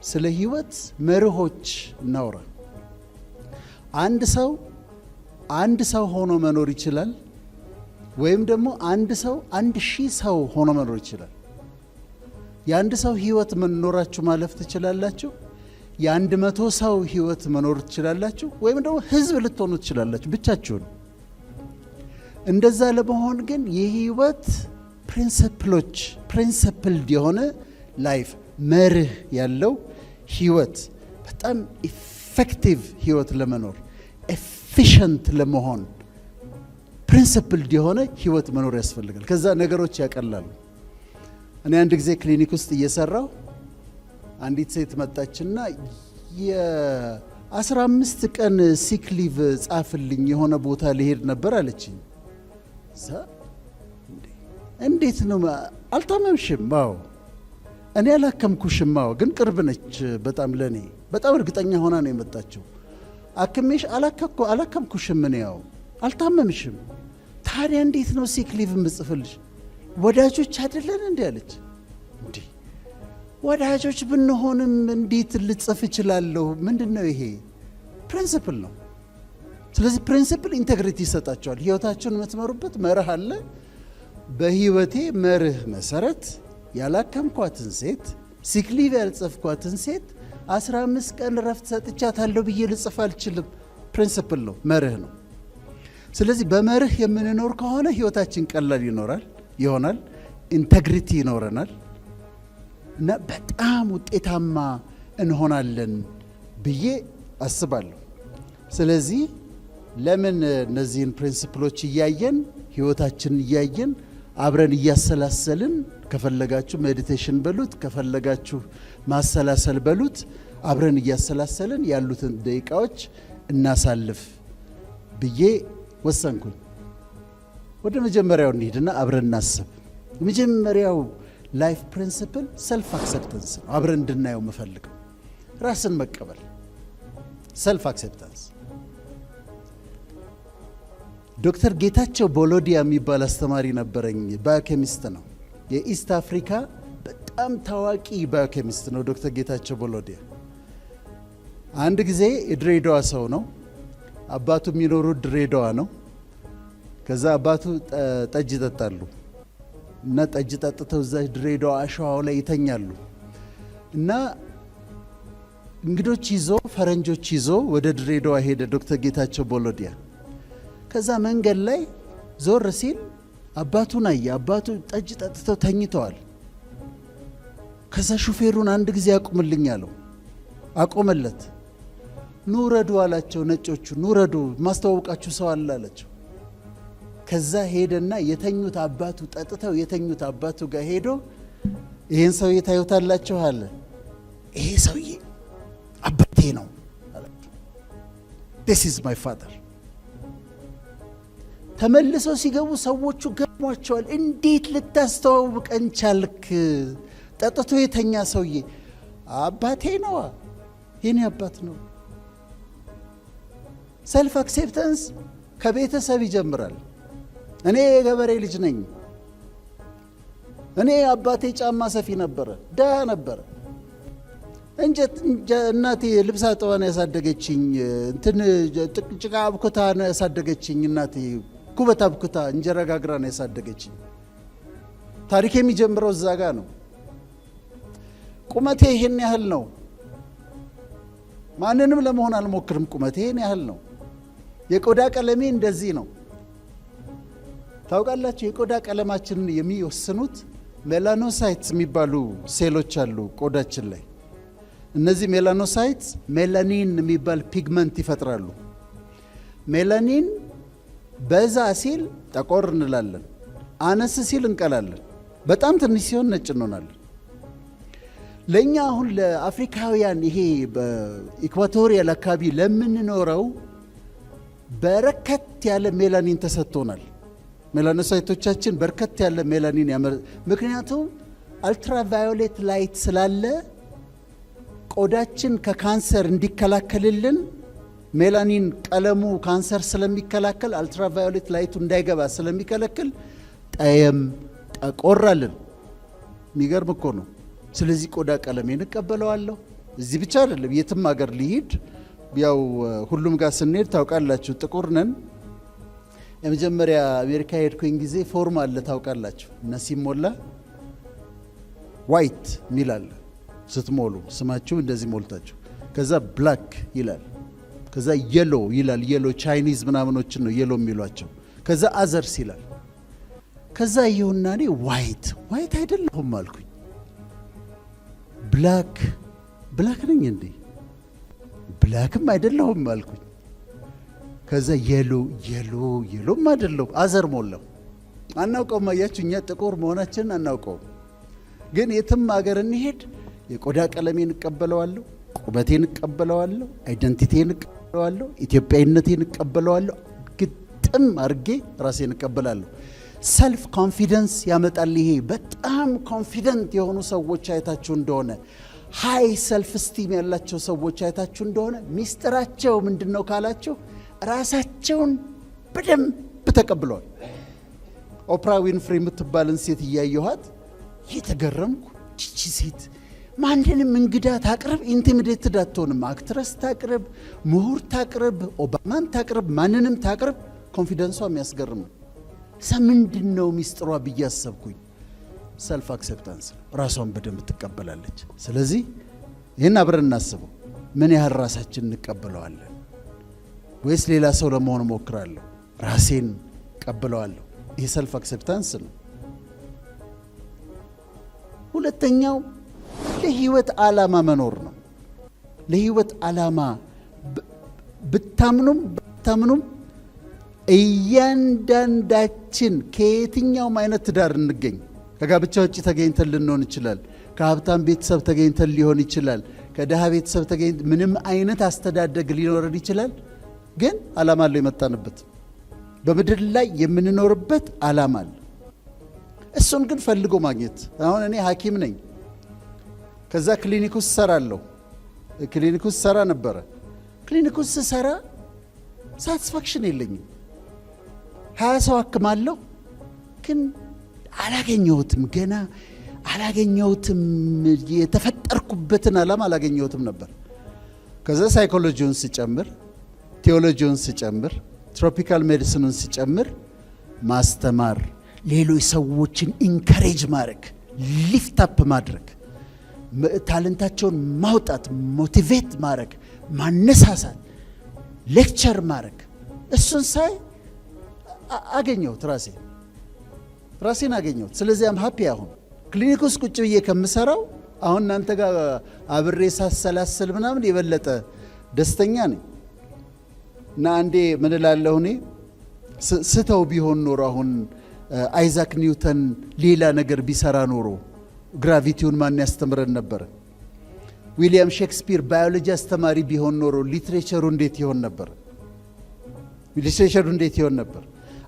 ስለ ህይወት መርሆች እናውራ። አንድ ሰው ሆኖ መኖር ይችላል፣ ወይም ደግሞ አንድ ሰው 1000 ሰው ሆኖ መኖር ይችላል። የአንድ ሰው ህይወት መኖራችሁ ማለፍ ትችላላችሁ። የ100 ሰው ህይወት መኖር ትችላላችሁ፣ ወይም ደግሞ ህዝብ ልትሆኑ ትችላላችሁ ብቻችሁን። እንደዛ ለመሆን ግን የህይወት ፕሪንሲፕልድ የሆነ ላይፍ መርህ ያለው ህይወት፣ በጣም ኢፌክቲቭ ህይወት ለመኖር ኤፊሽንት ለመሆን ፕሪንሲፕልድ የሆነ ህይወት መኖር ያስፈልጋል። ከዛ ነገሮች ያቀላሉ። እኔ አንድ ጊዜ ክሊኒክ ውስጥ እየሰራው አንዲት ሴት መጣችና የ15 ቀን ሲክ ሊቭ ጻፍልኝ የሆነ ቦታ ልሄድ ነበር አለችኝ። እንዴት ነው አልታመምሽም? አዎ። እኔ አላከምኩሽም? አዎ። ግን ቅርብ ነች በጣም ለኔ። በጣም እርግጠኛ ሆና ነው የመጣችው። አክሜሽ አላከምኩሽም? እኔ ያው አልታመምሽም። ታዲያ እንዴት ነው ሲክ ሊቭ ምጽፍልሽ? ወዳጆች አይደለን እንዴ አለች። እንዴ ወዳጆች ብንሆንም እንዴት ልጽፍ እችላለሁ? ምንድነው ይሄ? ፕሪንሲፕል ነው። ስለዚህ ፕሪንሲፕል ኢንቴግሪቲ ይሰጣቸዋል። ህይወታችሁን የምትመሩበት መርህ አለ። በህይወቴ መርህ መሰረት ያላከምኳትን ሴት፣ ሲክ ሊቭ ያልጽፍኳትን ሴት 15 ቀን ረፍት ሰጥቻታለሁ ብዬ ልጽፍ አልችልም። ፕሪንሲፕል ነው፣ መርህ ነው። ስለዚህ በመርህ የምንኖር ከሆነ ህይወታችን ቀላል ይሆናል፣ ኢንቴግሪቲ ይኖረናል እና በጣም ውጤታማ እንሆናለን ብዬ አስባለሁ። ስለዚህ ለምን እነዚህን ፕሪንሲፕሎች እያየን ህይወታችንን እያየን አብረን እያሰላሰልን፣ ከፈለጋችሁ ሜዲቴሽን በሉት፣ ከፈለጋችሁ ማሰላሰል በሉት፣ አብረን እያሰላሰልን ያሉትን ደቂቃዎች እናሳልፍ ብዬ ወሰንኩኝ። ወደ መጀመሪያው እንሂድና አብረን እናስብ። የመጀመሪያው ላይፍ ፕሪንሲፕል ሰልፍ አክሴፕተንስ ነው። አብረን እንድናየው የምፈልገው ራስን መቀበል፣ ሰልፍ አክሴፕተንስ። ዶክተር ጌታቸው ቦሎዲያ የሚባል አስተማሪ ነበረኝ። ባዮኬሚስት ነው። የኢስት አፍሪካ በጣም ታዋቂ ባዮኬሚስት ነው ዶክተር ጌታቸው ቦሎዲያ። አንድ ጊዜ የድሬዳዋ ሰው ነው። አባቱ የሚኖሩት ድሬዳዋ ነው። ከዛ አባቱ ጠጅ ይጠጣሉ እና ጠጅ ጠጥተው እዛ ድሬዳዋ አሸዋው ላይ ይተኛሉ እና እንግዶች ይዞ ፈረንጆች ይዞ ወደ ድሬዳዋ ሄደ ዶክተር ጌታቸው ቦሎዲያ። ከዛ መንገድ ላይ ዞር ሲል አባቱን አየ። አባቱ ጠጅ ጠጥተው ተኝተዋል። ከዛ ሹፌሩን አንድ ጊዜ አቁምልኝ አለው። አቆመለት። ኑረዱ አላቸው ነጮቹ። ኑረዱ ማስተዋወቃችሁ ሰው አለ አላቸው። ከዛ ሄደና የተኙት አባቱ ጠጥተው የተኙት አባቱ ጋር ሄዶ ይሄን ሰውዬ ታዩታላችሁ አለ። ይሄ ሰውዬ አባቴ ነው አላቸው። this is my father። ተመልሰው ሲገቡ ሰዎቹ ገርሟቸዋል። እንዴት ልታስተዋውቀን ቻልክ? ጠጥቶ የተኛ ሰውዬ አባቴ ነው፣ የኔ አባት ነው። ሰልፍ አክሴፕተንስ ከቤተሰብ ይጀምራል። እኔ የገበሬ ልጅ ነኝ። እኔ አባቴ ጫማ ሰፊ ነበረ፣ ደሃ ነበረ። እናቴ ልብስ አጥባ ነው ያሳደገችኝ። ጭቃ አብኩታ ነው ያሳደገችኝ። እናቴ ኩበት አብኩታ እንጀራ ጋግራ ነው ያሳደገችኝ። ታሪክ የሚጀምረው እዛ ጋ ነው። ቁመቴ ይሄን ያህል ነው። ማንንም ለመሆን አልሞክርም። ቁመቴ ይሄን ያህል ነው። የቆዳ ቀለሜ እንደዚህ ነው። ታውቃላችሁ፣ የቆዳ ቀለማችንን የሚወስኑት ሜላኖሳይትስ የሚባሉ ሴሎች አሉ ቆዳችን ላይ። እነዚህ ሜላኖሳይትስ ሜላኒን የሚባል ፒግመንት ይፈጥራሉ። ሜላኒን በዛ ሲል ጠቆር እንላለን፣ አነስ ሲል እንቀላለን፣ በጣም ትንሽ ሲሆን ነጭ እንሆናለን። ለእኛ አሁን ለአፍሪካውያን ይሄ በኢኳቶሪያል አካባቢ ለምንኖረው በርከት ያለ ሜላኒን ተሰጥቶናል። ሜላኖሳይቶቻችን በርከት ያለ ሜላኒን ምክንያቱም አልትራቫዮሌት ላይት ስላለ ቆዳችን ከካንሰር እንዲከላከልልን ሜላኒን ቀለሙ ካንሰር ስለሚከላከል አልትራቫዮሌት ላይቱ እንዳይገባ ስለሚከለክል ጠቆራልን። የሚገርም እኮ ነው። ስለዚህ ቆዳ ቀለሜን እቀበለዋለሁ፣ እዚህ ብቻ አይደለም የትም ሀገር ሊሄድ ያው ሁሉም ጋር ስንሄድ ታውቃላችሁ ጥቁር ነን። የመጀመሪያ አሜሪካ ሄድኩኝ ጊዜ ፎርም አለ ታውቃላችሁ እና ሲሞላ ዋይት ሚላል ስትሞሉ ስማችሁ እንደዚህ ሞልታችሁ ከዛ ብላክ ይላል ከዛ የሎ ይላል የሎ ቻይኒዝ ምናምኖችን ነው የሎ የሚሏቸው ከዛ አዘርስ ይላል ከዛ ይሁንና እኔ ዋይት አይደለሁም አልኩኝ ብላክ ነኝ እንዴ ብላክም አይደለሁም አልኩኝ ከዛ የሎም አይደለሁም አዘር ሞላው አናውቀውም አያችሁ እኛ ጥቁር መሆናችንን አናውቀውም ግን የትም ሀገር እንሄድ የቆዳ ቀለሜን እቀበለዋለሁ ቁመቴን እቀበለዋለሁ አይደንቲቲን እቀበለዋለሁ ኢትዮጵያዊነቴን እቀበለዋለሁ ግጥም አድርጌ ራሴን እቀበላለሁ ሰልፍ ኮንፊደንስ ያመጣል ይሄ በጣም ኮንፊደንት የሆኑ ሰዎች አይታችሁ እንደሆነ ሃይ ሰልፍ ስቲም ያላቸው ሰዎች አይታችሁ እንደሆነ ሚስጥራቸው ምንድነው ካላችሁ ራሳቸውን በደንብ ተቀብለዋል ኦፕራ ዊንፍሪ የምትባልን ሴት እያየኋት የተገረምኩ ቺቺ ሴት ማንንም እንግዳ ታቅርብ ኢንቲሚዴትድ አትሆንም አክትረስ ታቅርብ ምሁር ታቅርብ ኦባማን ታቅርብ ማንንም ታቅርብ ኮንፊደንሷ የሚያስገርም ምንድነው ሚስጥሯ ብዬ አሰብኩኝ ሰልፍ አክሴፕታንስ ራሷን በደንብ ትቀበላለች ስለዚህ ይሄን አብረን እናስበው ምን ያህል ራሳችንን እንቀበለዋለን ወይስ ሌላ ሰው ለመሆን ሞክራለሁ ራሴን ቀበለዋለሁ ይሄ ሰልፍ አክሴፕታንስ ነው ሁለተኛው ለህይወት ዓላማ መኖር ነው ለህይወት ዓላማ ብታምኑም እያንዳንዳችን ከየትኛውም አይነት ትዳር እንገኝ ከጋብቻ ውጪ ተገኝተን ልንሆን ይችላል ከሀብታም ቤተሰብ ተገኝተን ሊሆን ይችላል ከደሃ ቤተሰብ ተገኝተን ምንም አይነት አስተዳደግ ሊኖረን ይችላል ግን ዓላማ አለው የመጣንበት በምድር ላይ የምንኖርበት ዓላማ አለ እሱን ግን ፈልጎ ማግኘት አሁን እኔ ሐኪም ነኝ ከዛ ክሊኒክ ውስጥ ሰራለሁ ክሊኒክ ውስጥ ሰራ ነበር ክሊኒክ ውስጥ ሰራ ሳቲስፋክሽን የለኝም 20 ሰው አክማለሁ ግን አላገኘሁትም ገና አላገኘሁትም የተፈጠርኩበትን ዓላማ አላገኘሁትም ነበር ከዛ ሳይኮሎጂውን ሲጨምር ቴዎሎጂውን ሲጨምር ትሮፒካል ሜዲሲኑን ሲጨምር ማስተማር ሌሎች ሰዎችን ኢንካሬጅ ማድረግ ሊፍት አፕ ማድረግ ታለንታቸውን ማውጣት ሞቲቬት ማድረግ ማነሳሳት ሌክቸር ማድረግ እሱን ሳይ አገኘሁት ራሴን አገኘሁት ስለዚህ አም ሃፒ አሁን ክሊኒክ ውስጥ ቁጭ ብዬ ከምሰራው አሁን እናንተ ጋር አብሬ ሳሰላስል ምናምን የበለጠ ደስተኛ ነኝ እና አንዴ ምን እላለሁ እኔ ስተው ቢሆን ኖሮ አሁን አይዛክ ኒውተን ሌላ ነገር ቢሰራ ኖሮ ግራቪቲውን ማን ያስተምረን ነበር ዊሊያም ሼክስፒር ባዮሎጂ አስተማሪ ቢሆን ኖሮ ሊትሬቸሩ እንዴት ይሆን ነበር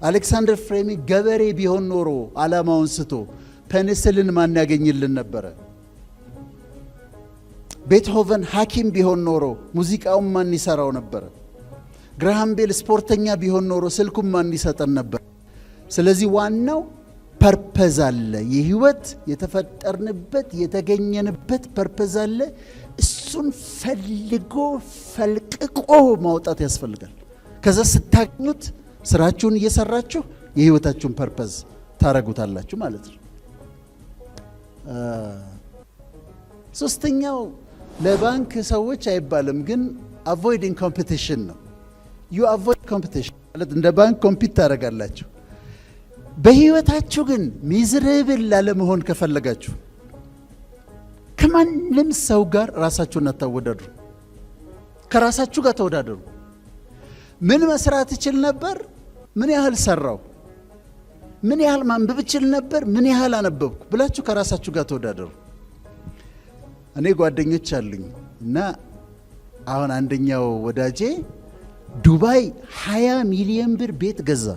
አሌክሳንደር ፍሌሚንግ ገበሬ ቢሆን ኖሮ ዓላማውን ስቶ ፔኒሲሊን ማን ያገኝልን ነበር ቤትሆቨን ሐኪም ቢሆን ኖሮ ሙዚቃውን ማን ይሰራው ነበር ግራሃም ቤል ስፖርተኛ ቢሆን ኖሮ ስልኩን ማን ይሰጠን ነበር ስለዚህ ዋናው ፐርፐዝ አለ የህይወት የተፈጠርንበት የተገኘንበት ፐርፐዝ አለ እሱን ፈልቅቆ ማውጣት ያስፈልጋል ከዛ ስታገኙት ስራችሁን እየሰራችሁ የህይወታችሁን ፐርፐዝ ታረጉታላችሁ ማለት ነው ሶስተኛው ለባንክ ሰዎች አይባልም ግን avoiding competition ነው you avoid competition ማለት እንደ ባንክ ኮምፒት ታረጋላችሁ በህይወታችሁ ግን ሚዝረብል ላለመሆን ከፈለጋችሁ ከማንም ሰው ጋር ራሳችሁን አታወዳድሩ ከራሳችሁ ጋር ተወዳደሩ ምን መስራት ይችል ነበር ምን ያህል ሰራው ምን ያህል ማንበብ ይችል ነበር ምን ያህል አነበብኩ ብላችሁ ከራሳችሁ ጋር ተወዳደሩ እኔ ጓደኞች አሉኝ እና አሁን አንደኛው ወዳጄ ዱባይ 20 ሚሊዮን ብር ቤት ገዛ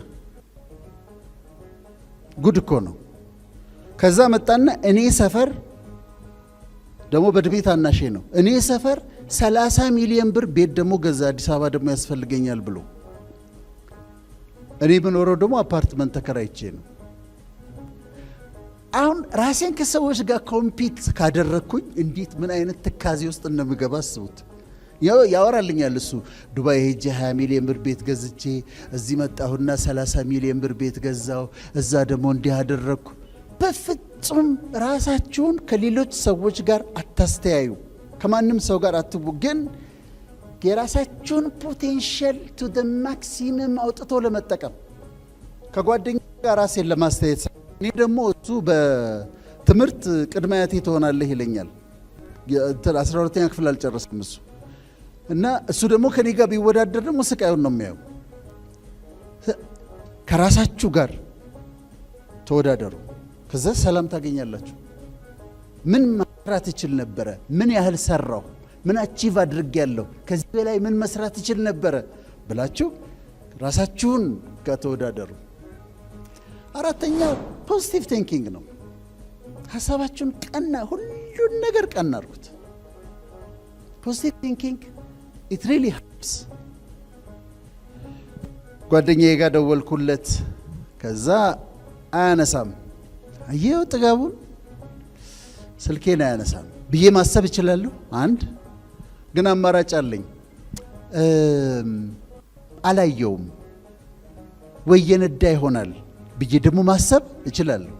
ጉድ እኮ ነው ከዛ መጣና እኔ ሰፈር ደሞ በድሜ ታናሼ ነው እኔ ሰፈር 30 ሚሊዮን ብር ቤት ደሞ ገዛ አዲስ አበባ ደሞ ያስፈልገኛል ብሎ እኔ በኖረው ደሞ አፓርትመንት ተከራይቼ ነው አሁን ራሴን ከሰዎች ጋር ኮምፒት ካደረኩኝ እንዴት ምን አይነት ትካዜ ውስጥ እንደምገባ አስቡት። ያወራልኛል እሱ ዱባይ ሄጄ 20 ሚሊዮን ብር ቤት ገዝቼ እዚህ መጣሁና 30 ሚሊዮን ብር ቤት ገዛው፣ እዛ ደግሞ እንዲህ አደረኩ። በፍጹም ራሳችሁን ከሌሎች ሰዎች ጋር አታስተያዩ፣ ከማንም ሰው ጋር አትቡ። ግን የራሳችሁን ፖቴንሻል ቱ ዘ ማክሲመም አውጥቶ ለመጠቀም ከጓደኛ ጋር ራሴን ለማስተያየት እኔ ደግሞ እሱ በትምህርት ቅድመ አያቴ ትሆናለህ ይለኛል። 12ኛ ክፍል አልጨረስኩም እሱ እና እሱ ደግሞ ከኔ ጋር ቢወዳደር ደግሞ ስቃዩን ነው የሚያየው። ከራሳችሁ ጋር ተወዳደሩ፣ ከዛ ሰላም ታገኛላችሁ። ምን መስራት ይችል ነበረ? ምን ያህል ሰራው? ምን አቺቭ አድርጌያለሁ? ከዚህ በላይ ምን መስራት ይችል ነበረ ብላችሁ ራሳችሁን ጋር ተወዳደሩ። አራተኛው ፖዚቲቭ ቲንኪንግ ነው። ሐሳባችሁን ቀና፣ ሁሉን ነገር ቀና አድርጉት። ፖዚቲቭ ቲንኪንግ it really helps። ጓደኛዬ ጋር ደወልኩለት፣ ከዛ አያነሳም። አየው ጥጋቡን፣ ስልኬን አያነሳም ብዬ ማሰብ እችላለሁ። አንድ ግን አማራጭ አለኝ። አላየውም ወይ የነዳ ይሆናል ብዬ ደግሞ ማሰብ እችላለሁ።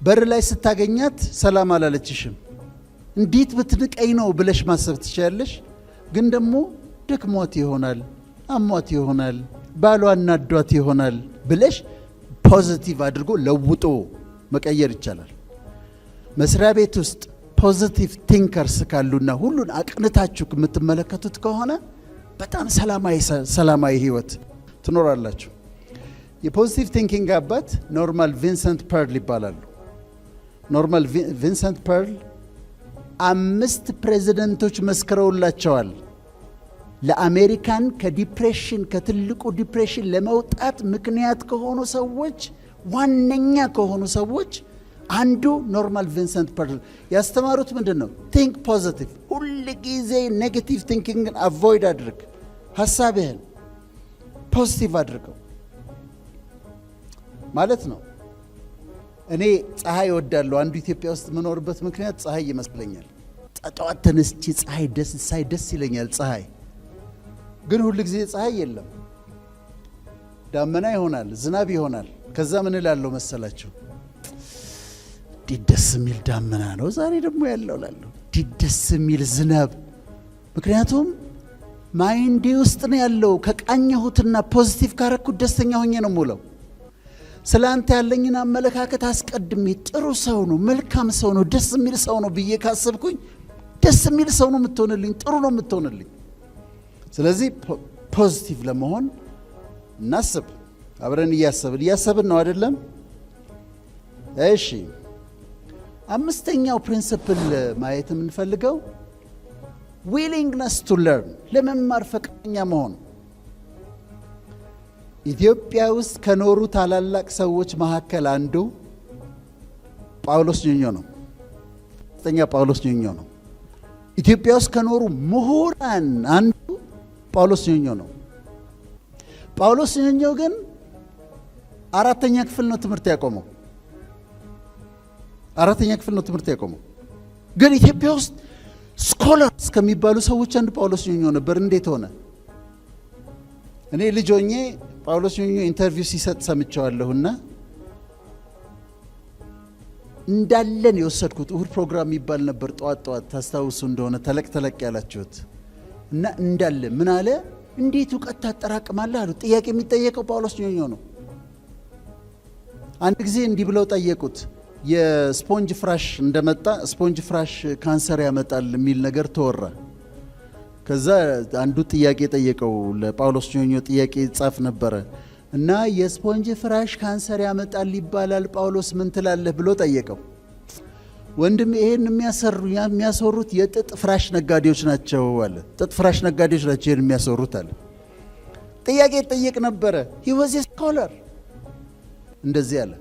በር ላይ ስታገኛት ሰላም አላለችሽም፣ እንዴት ብትንቀኝ ነው ብለሽ ማሰብ ትችላለሽ። ግን ደግሞ ደክሟት ይሆናል፣ አሟት ይሆናል፣ ባሏ እናዷት ይሆናል ብለሽ ፖዚቲቭ አድርጎ ለውጦ መቀየር ይቻላል። መስሪያ ቤት ውስጥ ፖዚቲቭ ቲንከርስ ካሉና ሁሉን አቅንታችሁ የምትመለከቱት ከሆነ በጣም ሰላማዊ ህይወት ትኖራላችሁ። የፖዚቲቭ ቲንኪንግ አባት ኖርማል ቪንሰንት ፐርል ይባላሉ። ኖርማል ቪንሰንት ፐርል 5 ፕሬዚደንቶች መስክረውላቸዋል። ለአሜሪካን ከዲፕሬሽን ከትልቁ ዲፕሬሽን ለመውጣት ምክንያት ከሆኑ ሰዎች ዋነኛ ከሆኑ ሰዎች አንዱ ኖርማል ቪንሰንት ፐርል ያስተማሩት ምንድን ነው? ቲንክ ፖዚቲቭ። ሁል ጊዜ ኔጌቲቭ ቲንኪንግን አቮይድ አድርግ። ሀሳብህን ፖዚቲቭ አድርገው ማለት ነው። እኔ ፀሐይ እወዳለሁ። አንዱ ኢትዮጵያ ውስጥ የምኖርበት ምክንያት ፀሐይ ይመስለኛል። ጠዋት ተነስቼ ፀሐይ ደስ ይለኛል። ፀሐይ ግን ሁሉ ጊዜ ፀሐይ የለም። ዳመና ይሆናል፣ ዝናብ ይሆናል። ከዛ ምን እላለሁ መሰላችሁ? ደስ የሚል ዳመና ነው ዛሬ ደግሞ ያለው እላለሁ። ደስ የሚል ዝናብ። ምክንያቱም ማይንዴ ውስጥ ነው ያለው። ከቃኘሁትና ፖዚቲቭ ካረኩት ደስተኛ ሆኜ ነው የምውለው። ስላንተ ያለኝን አመለካከት አስቀድሜ ጥሩ ሰው ነው፣ መልካም ሰው ነው፣ ደስ የሚል ሰው ነው ብዬ ካሰብኩኝ ደስ የሚል ሰው ነው የምትሆንልኝ፣ ጥሩ ነው የምትሆንልኝ። ስለዚህ ፖዚቲቭ ለመሆን እናስብ። አብረን እያሰብን ነው አይደለም? እሺ፣ አምስተኛው ፕሪንሲፕል ማየት የምንፈልገው ዊሊንግነስ ቱ ለርን፣ ለመማር ፈቃደኛ መሆን። ኢትዮጵያ ውስጥ ከኖሩ ታላላቅ ሰዎች መካከል አንዱ ጳውሎስ ኞኞ ነው። ጳውሎስ ኞኞ ነው። ኢትዮጵያ ውስጥ ከኖሩ ምሁራን አንዱ ጳውሎስ ኞኞ ነው። ጳውሎስ ኞኞ ግን 4ኛ ክፍል ነው ትምህርት ያቆመው። 4ኛ ክፍል ነው ትምህርት ያቆመው። ግን ኢትዮጵያ ውስጥ ስኮላርስ ከሚባሉ ሰዎች አንዱ ጳውሎስ ኞኞ ነበር። እንዴት ሆነ? እኔ ልጅ ሆኜ ጳውሎስ ኞኞ ኢንተርቪው ሲሰጥ ሰምቼዋለሁና እንዳለን የወሰድኩት እሁድ ፕሮግራም ይባል ነበር። ጠዋት ታስታውሱ እንደሆነ ተለቅ ያላችሁት እና እንዳለ ምን አለ? እንዴት ዕውቀት ታጠራቅማለህ አሉ። ጥያቄ የሚጠየቀው ጳውሎስ ኞኞ ነው። አንድ ጊዜ እንዲህ ብለው ጠየቁት። የስፖንጅ ፍራሽ እንደመጣ ስፖንጅ ፍራሽ ካንሰር ያመጣል የሚል ነገር ተወራ። ከዛ አንዱ ጥያቄ ጠየቀው ለጳውሎስ ኞኞ። ጥያቄ ጻፍ ነበረ እና የስፖንጅ ፍራሽ ካንሰር ያመጣል ይባላል፣ ጳውሎስ ምን ትላለህ ብሎ ጠየቀው። ወንድም ይሄን የሚያሰሩት የጥጥ ፍራሽ ነጋዴዎች ናቸው አለ። ጥጥ ፍራሽ ነጋዴዎች ናቸው ይሄን የሚያሰሩት አለ። ጥያቄ ጠየቅ ነበረ። he was a scholar። እንደዚህ አለ፣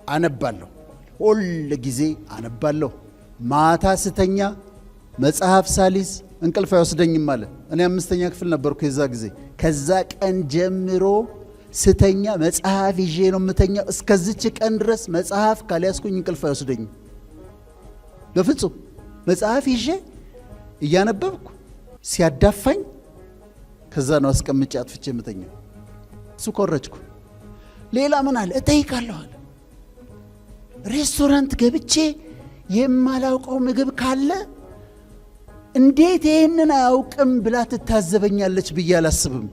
አነባለሁ፣ ሁል ጊዜ አነባለሁ፣ ማታ ስተኛ መጽሐፍ ሳሊዝ እንቅልፍ አይወስደኝም አለ። እኔ 5ኛ ክፍል ነበርኩ የዛ ጊዜ። ከዛ ቀን ጀምሮ ስተኛ መጽሐፍ ይዤ ነው የምተኛው። እስከዚች ቀን ድረስ መጽሐፍ ካልያዝኩኝ እንቅልፍ አይወስደኝም በፍጹም። መጽሐፍ ይዤ እያነበብኩ ሲያዳፋኝ ከዛ ነው አስቀምጬ አጥፍቼ የምተኛው። እሱ ኮረጅኩ። ሌላ ምን አለ እጠይቃለሁ አለ። ሬስቶራንት ገብቼ የማላውቀው ምግብ ካለ እንዴት ይሄንን አያውቅም ብላ ትታዘበኛለች ብዬ አላስብም።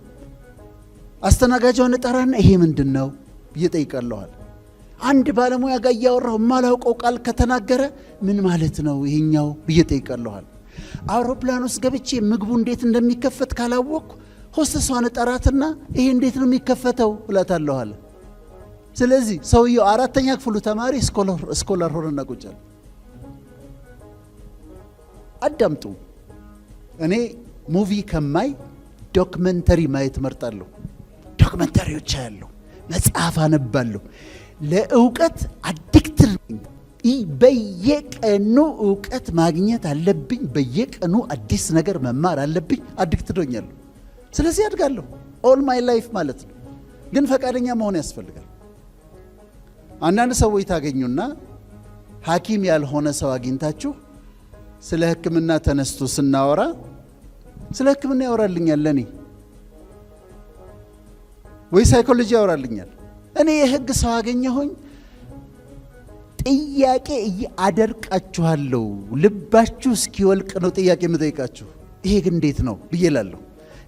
አስተናጋጇን እጠራና ይሄ ምንድነው ብዬ እጠይቃለሁ አለ። አንድ ባለሙያ ጋር እያወራሁ የማላውቀው ቃል ከተናገረ ምን ማለት ነው ይሄኛው ብዬ እጠይቃለሁ አለ። አውሮፕላን ውስጥ ገብቼ ምግቡ እንዴት እንደሚከፈት ካላወቅኩ ሆስተሷን እጠራትና ይሄ እንዴት ነው የሚከፈተው እላታለሁ አለ። ስለዚህ ሰውየው 4ኛ ክፍሉ ተማሪ ስኮላር ሆነና ቁጭ አለ። አዳምጡ። እኔ ሙቪ ከማይ ዶክመንተሪ ማየት መርጣለሁ። ዶክመንተሪዎች አያለሁ፣ መጽሐፍ አነባለሁ። ለእውቀት አዲክትድ ነኝ። በየቀኑ እውቀት ማግኘት አለብኝ። በየቀኑ አዲስ ነገር መማር አለብኝ። አዲክትድ ሆኛለሁ። ስለዚህ አድጋለሁ ኦል ማይ ላይፍ ማለት ነው። ግን ፈቃደኛ መሆን ያስፈልጋል። አንዳንድ ሰዎች ታገኙና ሐኪም ያልሆነ ሰው አግኝታችሁ ስለ ሕክምና ተነስቶ ስናወራ ስለ ሕክምና ያወራልኛል ለኔ ወይ ሳይኮሎጂ ያወራልኛል። እኔ የሕግ ሰው አገኘሁኝ ጥያቄ አደርቃችኋለሁ። ልባችሁ እስኪወልቅ ነው ጥያቄ የምጠይቃችሁ። ይሄ ግን እንዴት ነው ብዬ እላለሁ።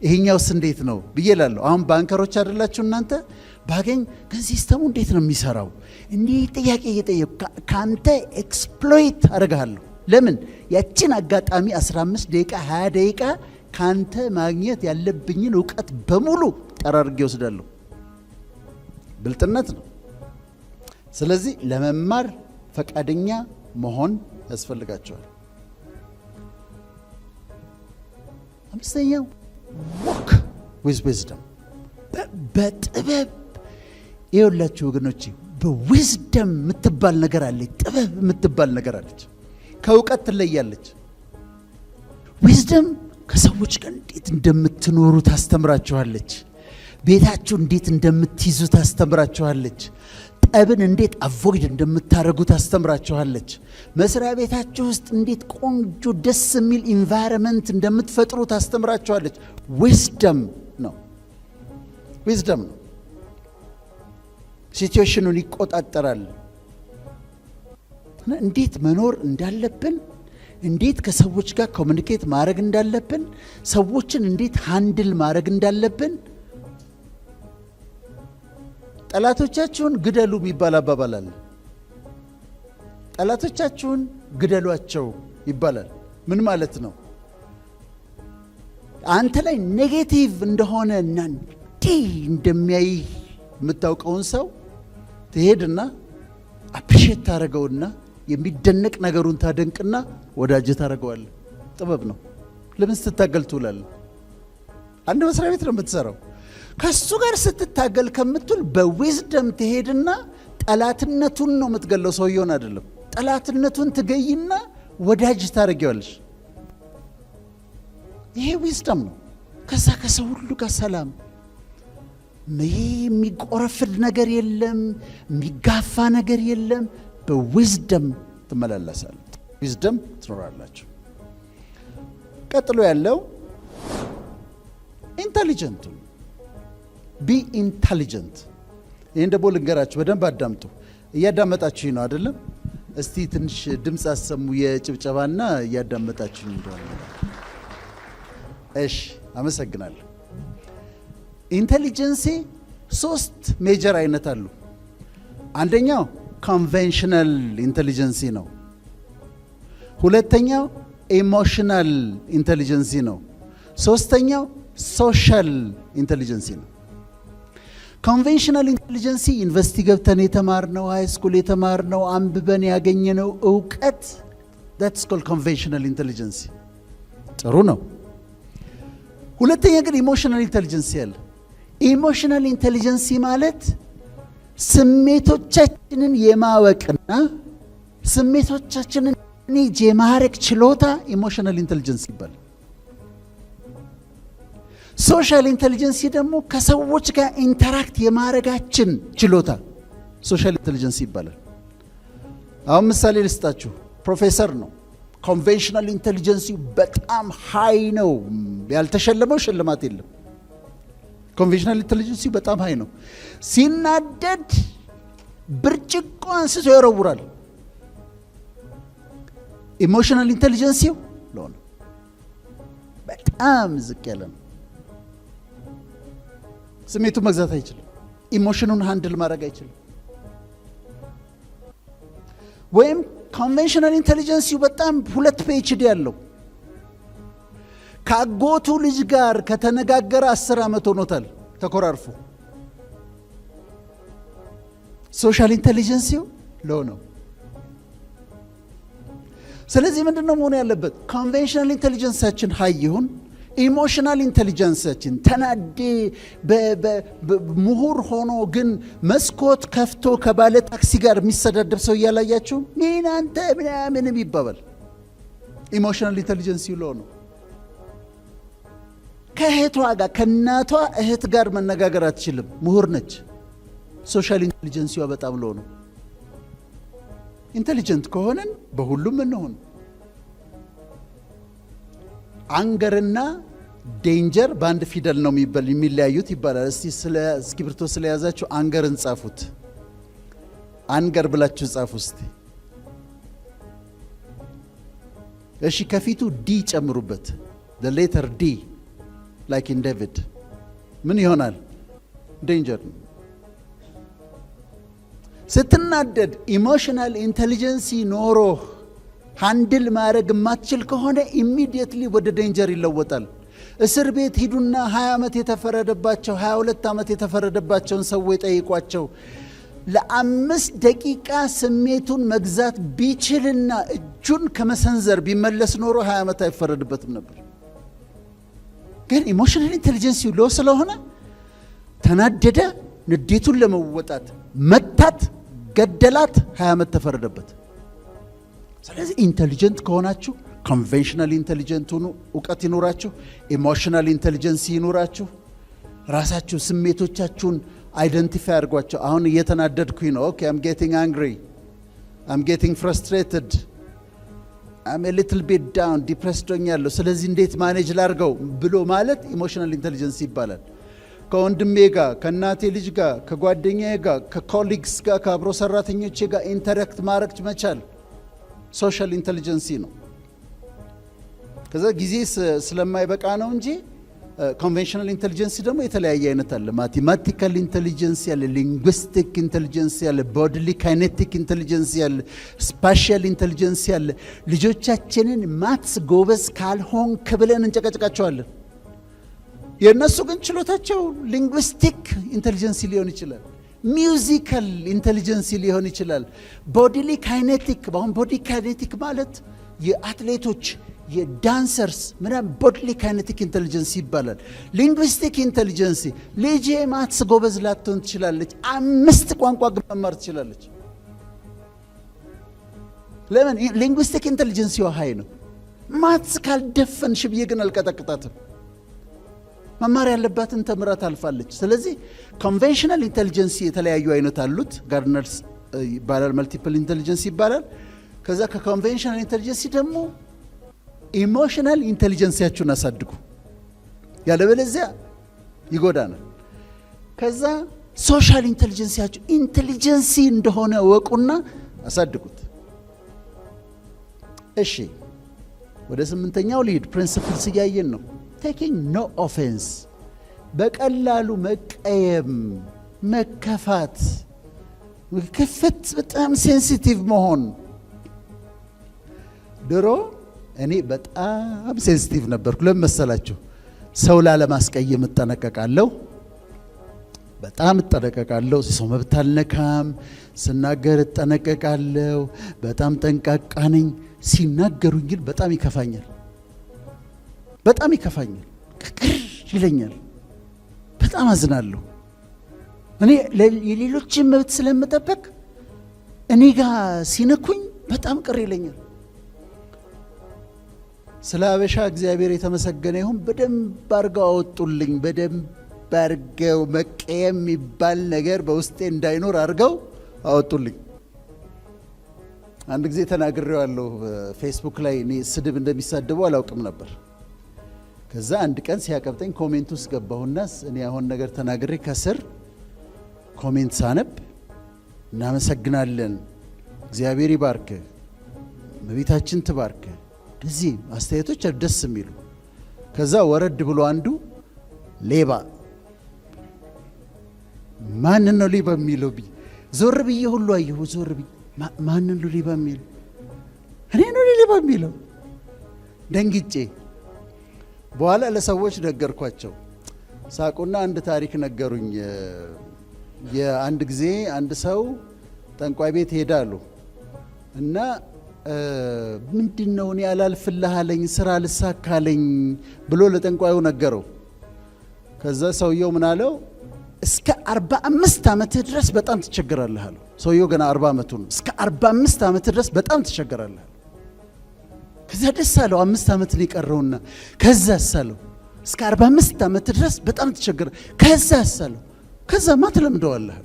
ይሄኛውስ እንዴት ነው ብዬ እላለሁ። አሁን ባንከሮች አይደላችሁ እናንተ? ባገኝ ግን ሲስተሙ እንዴት ነው የሚሰራው? እንዲህ ጥያቄ እየጠየቁ ካንተ ኤክስፕሎይት አደርጋለሁ። ለምን ያችን አጋጣሚ 15 ደቂቃ 20 ደቂቃ ካንተ ማግኘት ያለብኝን እውቀት በሙሉ ጠራርጌ ወስዳለሁ። ብልጥነት ነው። ስለዚህ ለመማር ፈቃደኛ መሆን ያስፈልጋቸዋል። አምስተኛው walk with wisdom፣ በጥበብ ይኸውላችሁ ወገኖቼ፣ በዊዝደም የምትባል ነገር አለች፣ ጥበብ የምትባል ነገር አለች። ከእውቀት ትለያለች። ዊዝደም ከሰዎች ጋር እንዴት እንደምትኖሩ ታስተምራችኋለች። ቤታችሁ እንዴት እንደምትይዙ ታስተምራችኋለች። ጠብን እንዴት አቮይድ እንደምታደርጉ ታስተምራችኋለች። መስሪያ ቤታችሁ ውስጥ እንዴት ቆንጆ ደስ የሚል ኢንቫይሮንመንት እንደምትፈጥሩ ታስተምራችኋለች። ዊዝደም ነው። ዊዝደም ነው። ሲቹዌሽኑን ይቆጣጠራል። እንዴት መኖር እንዳለብን፣ እንዴት ከሰዎች ጋር ኮሙኒኬት ማድረግ እንዳለብን፣ ሰዎችን እንዴት ሃንድል ማድረግ እንዳለብን። ጠላቶቻችሁን ግደሉ የሚባል አባባል አለ። ጠላቶቻችሁን ግደሏቸው ይባላል። ምን ማለት ነው? አንተ ላይ ኔጌቲቭ እንደሆነ እና እንዲህ እንደሚያይ የምታውቀውን ሰው ትሄድና አፕሪሼት ታደርገውና የሚደነቅ ነገሩን ታደንቅና ወዳጅ ታደርገዋለህ። ጥበብ ነው። ለምን ስትታገል ትውላለህ? አንድ መስሪያ ቤት ነው የምትሰራው። ከሱ ጋር ስትታገል ከምትል በዊዝደም ትሄድና ጠላትነቱን ነው የምትገለው፣ ሰውየውን አይደለም። ጠላትነቱን ትገይና ወዳጅ ታደርጊዋለሽ። ይሄ ዊዝደም ነው። ከዛ ከሰው ሁሉ ጋር ሰላም፣ የሚቆረፍድ ነገር የለም፣ የሚጋፋ ነገር የለም። በዊዝደም ትመላለሳለህ፣ ዊዝደም ትኖራላችሁ። ቀጥሎ ያለው ኢንተሊጀንቱ ቢ ኢንተሊጀንት። ይህን ደግሞ ልንገራችሁ፣ በደንብ አዳምጡ። እያዳመጣችሁኝ ነው አይደለም? እስቲ ትንሽ ድምፅ አሰሙ፣ የጭብጨባና እያዳመጣችሁኝ እንደሆነ። እሺ፣ አመሰግናለሁ። ኢንተሊጀንሲ 3 ሜጀር አይነት አሉ። አንደኛው ኮንቬንሽናል ኢንተሊጀንሲ ነው። ሁለተኛው ኢሞሽናል ኢንተሊጀንሲ ነው። ሶስተኛው ሶሻል ኢንተሊጀንሲ ነው። ኮንቬንሽናል ኢንተሊጀንሲ ዩኒቨርሲቲ ገብተን የተማርነው፣ ሃይ ስኩል የተማርነው፣ አንብበን ያገኘነው እውቀት that's called conventional intelligence። ጥሩ ነው። ሁለተኛ ግን ኢሞሽናል ኢንተሊጀንሲ አለ። ኢሞሽናል ኢንተሊጀንሲ ማለት ስሜቶቻችንን የማወቅና ስሜቶቻችንን የማረክ ችሎታ ኢሞሽናል ኢንተሊጀንስ ይባላል። ሶሻል ኢንተሊጀንሲ ደግሞ ከሰዎች ጋር ኢንተራክት የማድረጋችን ችሎታ ሶሻል ኢንተሊጀንሲ ይባላል። አሁን ምሳሌ ልስጣችሁ። ፕሮፌሰር ነው። ኮንቬንሽናል ኢንተሊጀንሲ በጣም ሃይ ነው። ያልተሸለመው ሽልማት የለም። ኮንቬንሽናል ኢንተሊጀንሲ በጣም ሃይ ነው። ሲናደድ ብርጭቆ አንስቶ ይወረውራል። ኢሞሽናል ኢንተሊጀንሲው ለሆነ በጣም ዝቅ ያለ ነው። ስሜቱን መግዛት አይችልም። ኢሞሽኑን ሃንድል ማድረግ አይችልም። ወይም ኮንቬንሽናል ኢንተሊጀንሲው በጣም 2 PhD ያለው ከአጎቱ ልጅ ጋር ከተነጋገረ 10 ዓመት ሆኖታል ተኮራርፎ። ሶሻል ኢንተሊጀንሲው ሎው ነው። ስለዚህ ምንድነው መሆን ያለበት? ኮንቬንሽናል ኢንተሊጀንሳችን ሃይ ይሁን፣ ኢሞሽናል ኢንተሊጀንሳችን ተናዴ ምሁር ሆኖ ግን መስኮት ከፍቶ ከባለ ታክሲ ጋር የሚሰዳደብ ሰው እያላያችሁ ምን አንተ ምንም ይባባል። ኢሞሽናል ኢንተሊጀንስ ሎው ነው። ከእህቷ ጋር ከእናቷ እህት ጋር መነጋገር አትችልም፣ ምሁር ነች። ሶሻል ኢንተሊጀንሲዋ በጣም ሎው ነው። ኢንተሊጀንት ከሆነን በሁሉም እንሆን። አንገርና ዴንጀር በአንድ ፊደል ነው የሚለያዩት ይባላል። እስቲ ስለ እስክሪብቶ ስለያዛችሁ አንገርን ጻፉት። አንገር ብላችሁ ጻፉ እስቲ። እሺ ከፊቱ ዲ ጨምሩበት። the letter D like in David ምን ይሆናል? ዴንጀር ነው። ስትናደድ ኢሞሽናል ኢንተሊጀንሲ ኖሮ ሃንድል ማድረግ የማትችል ከሆነ ኢሚዲየትሊ ወደ ዴንጀር ይለወጣል። እስር ቤት ሂዱና 20 ዓመት የተፈረደባቸው 22 ዓመት የተፈረደባቸውን ሰዎች ጠይቋቸው። ለ5 ደቂቃ ስሜቱን መግዛት ቢችልና እጁን ከመሰንዘር ቢመለስ ኖሮ 20 ዓመት አይፈረድበትም ነበር። ግን ኢሞሽናል ኢንተሊጀንሲ ሎ ስለሆነ ተናደደ፣ ንዴቱን ለመወጣት መታት፣ ገደላት፣ 20 ዓመት ተፈረደበት። ስለዚህ ኢንተሊጀንት ከሆናችሁ ኮንቬንሽናል ኢንተሊጀንት ሁኑ፣ እውቀት ይኖራችሁ፣ ኢሞሽናል ኢንተሊጀንሲ ይኖራችሁ። ራሳችሁ ስሜቶቻችሁን አይደንቲፋይ አድርጓቸው። አሁን እየተናደድኩኝ ነው። ኦኬ I'm getting angry, I'm getting frustrated, I'm a little bit down, depressed ሆኛለሁ። ስለዚህ እንዴት ማኔጅ ላድርገው ብሎ ማለት ኢሞሽናል ኢንተሊጀንሲ ይባላል። ከወንድሜ ጋር፣ ከእናቴ ልጅ ጋር፣ ከጓደኛዬ ጋር፣ ከኮሊግስ ጋር፣ ከአብሮ ሰራተኞቼ ጋር ኢንተራክት ማድረግ መቻል ሶሻል ኢንተሊጀንሲ ነው። ከዛ ጊዜ ስለማይበቃ ነው እንጂ ኮንቬንሽናል ኢንተሊጀንሲ ደግሞ የተለያየ አይነት አለ። ማቴማቲካል ኢንተሊጀንስ ያለ፣ ሊንግዊስቲክ ኢንተሊጀንስ ያለ፣ ቦዲሊ ካይኔቲክ ኢንተሊጀንስ ያለ፣ ስፓሻል ኢንተሊጀንስ ያለ። ልጆቻችንን ማትስ ጎበዝ ካልሆንክ ብለን እንጨቀጭቃቸዋለን። የእነሱ ግን ችሎታቸው ሊንግዊስቲክ ኢንተሊጀንሲ ሊሆን ይችላል፣ ሚውዚካል ኢንተሊጀንሲ ሊሆን ይችላል፣ ቦዲሊ ካይኔቲክ። አሁን ቦዲ ካይኔቲክ ማለት የአትሌቶች የዳንሰርስ ምናምን ቦዲሊ ካይኔቲክ ኢንተሊጀንሲ ይባላል። ሊንግዊስቲክ ኢንተሊጀንሲ ልጄ ማትስ ጎበዝ ላትሆን ትችላለች፣ 5 ቋንቋ ግን መማር ትችላለች። ለምን? ሊንግዊስቲክ ኢንተሊጀንሲ ሃይ ነው። ማትስ ካልደፈንሽ ብዬ ግን አልቀጠቅጣትም። መማር ያለባትን ተምራ ታልፋለች። ስለዚህ ኮንቬንሽናል ኢንተሊጀንሲ የተለያዩ አይነት አሉት። ጋርድነርስ ይባላል፣ መልቲፕል ኢንተሊጀንስ ይባላል። ከዛ ከኮንቬንሽናል ኢንተሊጀንሲ ደግሞ ኢሞሽናል ኢንተሊጀንሲያችሁን አሳድጉ፣ ያለበለዚያ ይጎዳናል። ከዛ ሶሻል ኢንተሊጀንሲያችሁ ኢንተሊጀንሲ እንደሆነ ወቁና አሳድጉት። እሺ ወደ 8ኛው ልሂድ። ፕሪንሲፕልስ እያየን ነው። ቴኪንግ ኖ ኦፌንስ፣ በቀላሉ መቀየም፣ መከፋት፣ ክፍት፣ በጣም ሴንሲቲቭ መሆን። ድሮ እኔ በጣም ሴንሲቲቭ ነበርኩ። ለምን መሰላችሁ? ሰው ላለማስቀየም እጠነቀቃለሁ፣ በጣም እጠነቀቃለሁ። ሰው መብት አልነካም፣ ስናገር እጠነቀቃለሁ፣ በጣም ጠንቃቃ ነኝ። ሲናገሩኝ ግን በጣም ይከፋኛል፣ በጣም ይከፋኛል፣ ቅር ይለኛል፣ በጣም አዝናለሁ። እኔ የሌሎችን መብት ስለምጠበቅ እኔ ጋር ሲነኩኝ በጣም ቅር ይለኛል። ስለ አበሻ እግዚአብሔር የተመሰገነ ይሁን። በደንብ አርገው አወጡልኝ። በደንብ አርገው መቀየም የሚባል ነገር በውስጤ እንዳይኖር አርገው አወጡልኝ። አንድ ጊዜ ተናግሬዋለሁ ፌስቡክ ላይ። እኔ ስድብ እንደሚሳደቡ አላውቅም ነበር። ከዛ አንድ ቀን ሲያቀብጠኝ ኮሜንት ውስጥ ገባሁና እኔ አሁን ነገር ተናግሬ ከስር ኮሜንት ሳነብ እናመሰግናለን፣ እግዚአብሔር ይባርክ፣ መቤታችን ትባርክ፣ እዚህ አስተያየቶች ደስ የሚሉ። ከዛ ወረድ ብሎ አንዱ ሌባ፣ ማንን ነው ሌባ የሚለው? ዞር ብዬ ሁሉ አየሁ። ዞር ብዬ ማንን ነው ሌባ የሚለው? እኔ ነው ሌባ የሚለው? ደንግጬ በኋላ ለሰዎች ነገርኳቸው። ሳቁና አንድ ታሪክ ነገሩኝ። የአንድ ጊዜ አንድ ሰው ጠንቋይ ቤት ሄዳሉ እና ምንድነው እኔ አላልፍልሃለኝ ስራ ልሳካለኝ ብሎ ለጠንቋዩ ነገረው። ከዛ ሰውየው ምን አለው? እስከ 45 ዓመት ድረስ በጣም ትቸገራለህ አለው። ሰውየው ገና 40 ዓመቱ ነው። እስከ 45 ዓመት ድረስ በጣም ትቸገራለህ። ከዛ ደስ አለው። 5 ዓመት ነው የቀረውና ከዛ አሳለው እስከ 45 ዓመት ድረስ በጣም ተቸገረ። ከዛ አሳለው ከዛማ ትለምደዋለህ።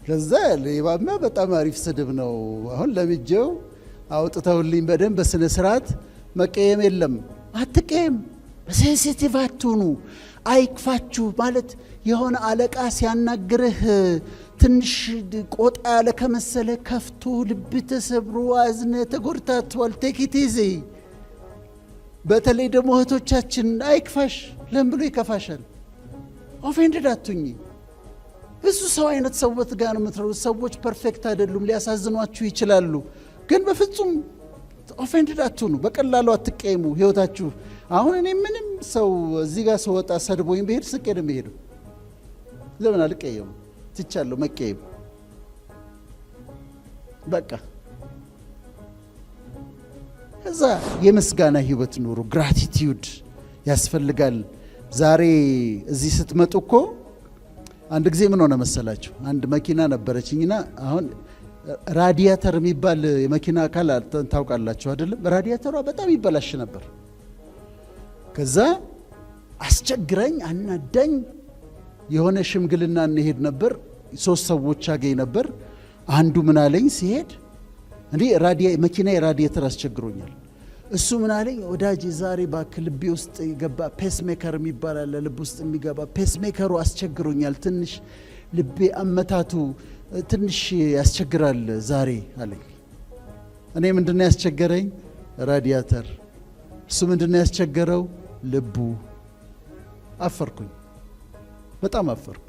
ከዛ ሌባማ በጣም አሪፍ ስድብ ነው። አሁን ለምጄው አውጥተውልኝ በደንብ በስነ ስርዓት መቀየም የለም። አትቀየም፣ ሴንሲቲቭ አትሁኑ፣ አይክፋችሁ። ማለት የሆነ አለቃ ሲያናግርህ ትንሽ ቆጣ ያለ ከመሰለ ከፍቶ ልብ ተሰብሮ አዝነ ተጎድታቷል፣ ቴክ ኢት ኢዚ። በተለይ ደግሞ እህቶቻችን አይክፋሽ። ለምን ብሎ ይከፋሻል? ኦፌንድድ አትሁኚ። ብዙ ሰው አይነት ሰዎች ጋር ነው የምትረው። ሰዎች ፐርፌክት አይደሉም፣ ሊያሳዝኗችሁ ይችላሉ። ግን በፍጹም ኦፌንድድ አትሁኑ፣ በቀላሉ አትቀየሙ። ህይወታችሁ አሁን እኔ ምንም ሰው እዚህ ጋር ሰወጣ ሰድቦኝ በሄድ ስቄ ነው የምሄደው። ለምን አልቀየሙ? ትቻለሁ መቀየም። በቃ እዛ የምስጋና ህይወት ኑሩ። ግራቲቲዩድ ያስፈልጋል። ዛሬ እዚህ ስትመጡ እኮ አንድ ጊዜ ምን ሆነ መሰላችሁ? አንድ መኪና ነበረችኝና አሁን ራዲያተር የሚባል የመኪና አካል ታውቃላችሁ አይደለም? ራዲያተሯ በጣም ይበላሽ ነበር። ከዛ አስቸግረኝ አናዳኝ። የሆነ ሽምግልና እንሄድ ነበር። 3 ሰዎች አገኝ ነበር። አንዱ ምን አለኝ ሲሄድ እንዴ መኪና የራዲየተር አስቸግሮኛል። እሱ ምን አለኝ? ወዳጅ ዛሬ ባክህ ልቤ ውስጥ የገባ ፔስሜከር የሚባል አለ፣ ልብ ውስጥ የሚገባ ፔስሜከሩ አስቸግሮኛል። ትንሽ ልቤ አመታቱ ትንሽ ያስቸግራል ዛሬ አለኝ። እኔ ምንድነው ያስቸገረኝ? ራዲያተር። እሱ ምንድነው ያስቸገረው? ልቡ። አፈርኩኝ፣ በጣም አፈርኩ።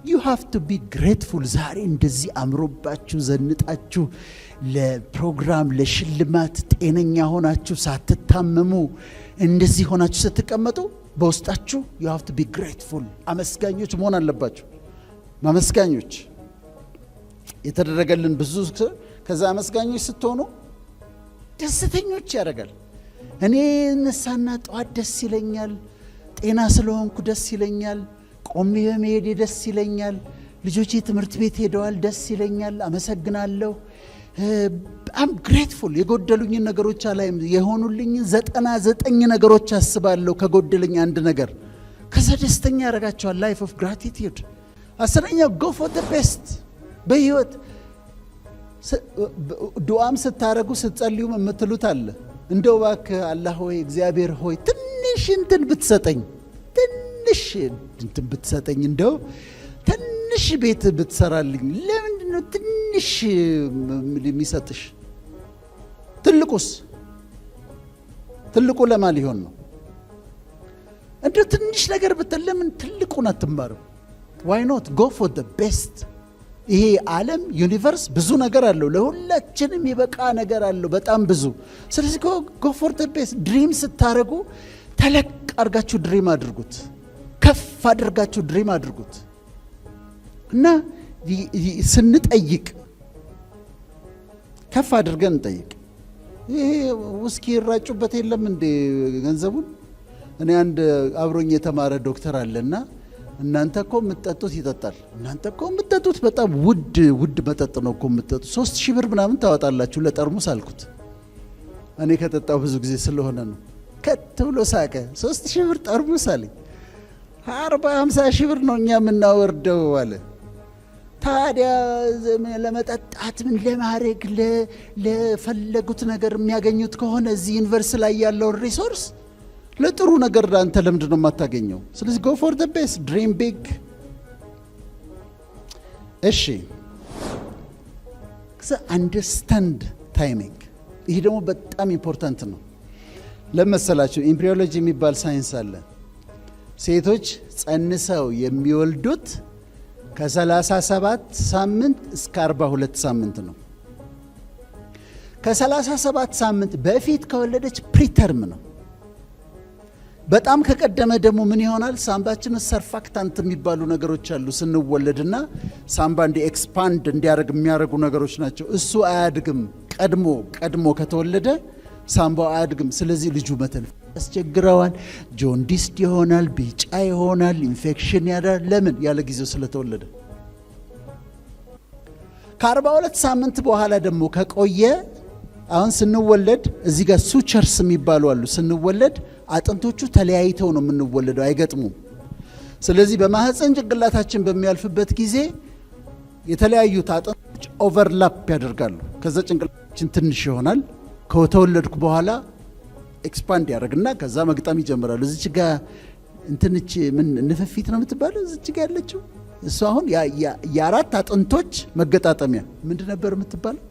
you have to be grateful። ዛሬ እንደዚህ አምሮባችሁ ዘንጣችሁ ለፕሮግራም ለሽልማት ጤነኛ ሆናችሁ ሳትታመሙ እንደዚህ ሆናችሁ ስትቀመጡ በውስጣችሁ you have to be grateful። አመስጋኞች መሆን አለባችሁ። ማመስጋኞች የተደረገልን ብዙ ከዛ አመስጋኞች ስትሆኑ ደስተኞች ያደርጋል። እኔ ነሳና ጠዋት ደስ ይለኛል፣ ጤና ስለሆንኩ ደስ ይለኛል፣ ቆሜ በመሄድ ደስ ይለኛል፣ ልጆቼ ትምህርት ቤት ሄደዋል፣ ደስ ይለኛል፣ አመሰግናለሁ። I'm grateful። የጎደሉኝ ነገሮች ላይ የሆኑልኝ 99 ነገሮች አስባለሁ ከጎደለኝ አንድ ነገር። ከዛ ደስተኛ ያደርጋቸዋል። ላይፍ ኦፍ ግራቲቲዩድ። 10ኛው go for the best። በህይወት ዱዓም ስታረጉ ስትጸልዩ የምትሉት አለ። እንደው እባክህ አላህ ሆይ እግዚአብሔር ሆይ ትንሽ እንትን ብትሰጠኝ፣ ትንሽ እንትን ብትሰጠኝ፣ እንደው ትንሽ ቤት ብትሰራልኝ። ለምንድን ነው ትንሽ የሚሰጥሽ? ትልቁስ ትልቁ ለማ ሊሆን ነው? እንደው ትንሽ ነገር ብትለምን ትልቁን አትማርም? why not go for the best? ይሄ ዓለም ዩኒቨርስ ብዙ ነገር አለው፣ ለሁላችንም ይበቃ ነገር አለው በጣም ብዙ። ስለዚህ go for the best። ድሪም ስታረጉ ተለቅ አድርጋችሁ ድሪም አድርጉት፣ ከፍ አድርጋችሁ ድሪም አድርጉት። እና ስንጠይቅ ከፍ አድርገን እንጠይቅ። ይሄ ውስኪ ይራጩበት የለም እንዴ ገንዘቡን? እኔ አንድ አብሮኝ የተማረ ዶክተር አለና እናንተ እኮ የምትጠጡት ይጠጣል። እናንተ እኮ የምትጠጡት በጣም ውድ መጠጥ ነው እኮ የምትጠጡት 3000 ብር ምናምን ታወጣላችሁ ለጠርሙስ አልኩት። እኔ ከጠጣው ብዙ ጊዜ ስለሆነ ነው። ከት ብሎ ሳቀ። 3000 ብር ጠርሙስ አለኝ። 40-50 ሺህ ብር ነው እኛ የምናወርደው አለ። ታዲያ ለመጠጣት ምን ለማድረግ ለፈለጉት ነገር የሚያገኙት ከሆነ እዚህ ዩኒቨርሲቲ ላይ ያለውን ሪሶርስ ለጥሩ ነገር አንተ ለምንድን ነው የማታገኘው? ስለዚህ go for the best, dream big። እሺ understand timing። ይሄ ደግሞ በጣም ኢምፖርታንት ነው። ለመሰላችሁ ኤምብሪዮሎጂ የሚባል ሳይንስ አለ። ሴቶች ጸንሰው የሚወልዱት ከ37 ሳምንት እስከ 42 ሳምንት ነው። ከ37 ሳምንት በፊት ከወለደች ፕሪተርም ነው። በጣም ከቀደመ ደግሞ ምን ይሆናል? ሳምባችን ሰርፋክታንት የሚባሉ ነገሮች አሉ ስንወለድና ሳምባ ኤክስፓንድ እንዲያደርግ የሚያደርጉ ነገሮች ናቸው። እሱ አያድግም። ቀድሞ ከተወለደ ሳምባው አያድግም። ስለዚህ ልጁ መተንፈስ ያስቸግረዋል፣ ጆንዲስድ ይሆናል፣ ቢጫ ይሆናል፣ ኢንፌክሽን ያዳል። ለምን? ያለ ጊዜው ስለተወለደ። ከ42 ሳምንት በኋላ ደግሞ ከቆየ አሁን ስንወለድ እዚህ ጋር ሱቸርስ የሚባሉ አሉ። ስንወለድ አጥንቶቹ ተለያይተው ነው የምንወለደው፣ አይገጥሙም። ስለዚህ በማህፀን ጭንቅላታችን በሚያልፍበት ጊዜ የተለያዩት አጥንቶች ኦቨርላፕ ያደርጋሉ። ከዛ ጭንቅላታችን ትንሽ ይሆናል። ከተወለድኩ በኋላ ኤክስፓንድ ያደርግና ከዛ መግጠም ይጀምራሉ። እዚች ጋ እንትንች ምን ንፍፊት ነው የምትባለው እዚች ጋ ያለችው እሱ አሁን የአራት አጥንቶች መገጣጠሚያ ምንድን ነበር የምትባለው?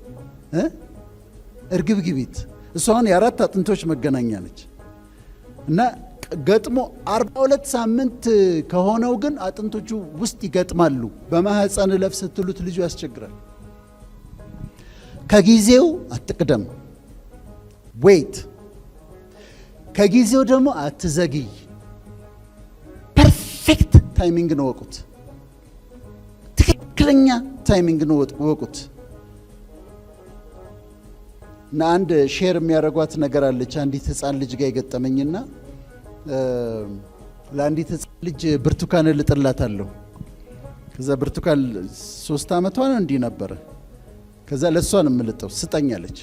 እርግብግቢት። እሱ አሁን የአራት አጥንቶች መገናኛ ነች። እና ገጥሞ 42 ሳምንት ከሆነው ግን አጥንቶቹ ውስጥ ይገጥማሉ። በማህፀን ለፍ ስትሉት ልጁ ያስቸግራል። ከጊዜው አትቅደም፣ ዌይት። ከጊዜው ደግሞ አትዘግይ። ፐርፌክት ታይሚንግ ነው ወቁት። ትክክለኛ ታይሚንግ ነው ወቁት። እና አንድ ሼር የሚያደርጓት ነገር አለች። አንዲት ህፃን ልጅ ጋር የገጠመኝና ለአንዲት ህፃን ልጅ ብርቱካን ልጥላታለሁ። ከዛ ብርቱካን 3 ዓመቷ ነው እንዲህ ነበረ። ከዛ ለሷን የምልጠው ስጠኛለች።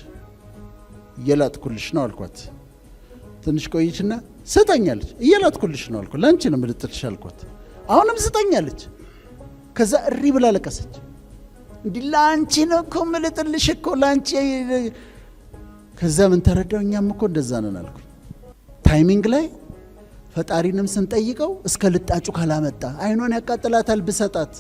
እየላጥኩልሽ ነው አልኳት። ትንሽ ቆይችና ስጠኛለች። እየላጥኩልሽ ነው አልኳት። ላንቺ ነው የምልጥልሽ አልኳት። አሁንም ስጠኛለች። ከዛ እሪ ብላ ለቀሰች። እንዲህ ላንቺ ነው እኮ የምልጥልሽ እኮ ላንቺ። ከዛ ምን ተረዳው? እኛም እኮ እንደዛ ነን አልኩ። ታይሚንግ ላይ ፈጣሪንም ስንጠይቀው እስከ ልጣጩ ካላመጣ አይኗን ያቃጥላታል ብሰጣት፣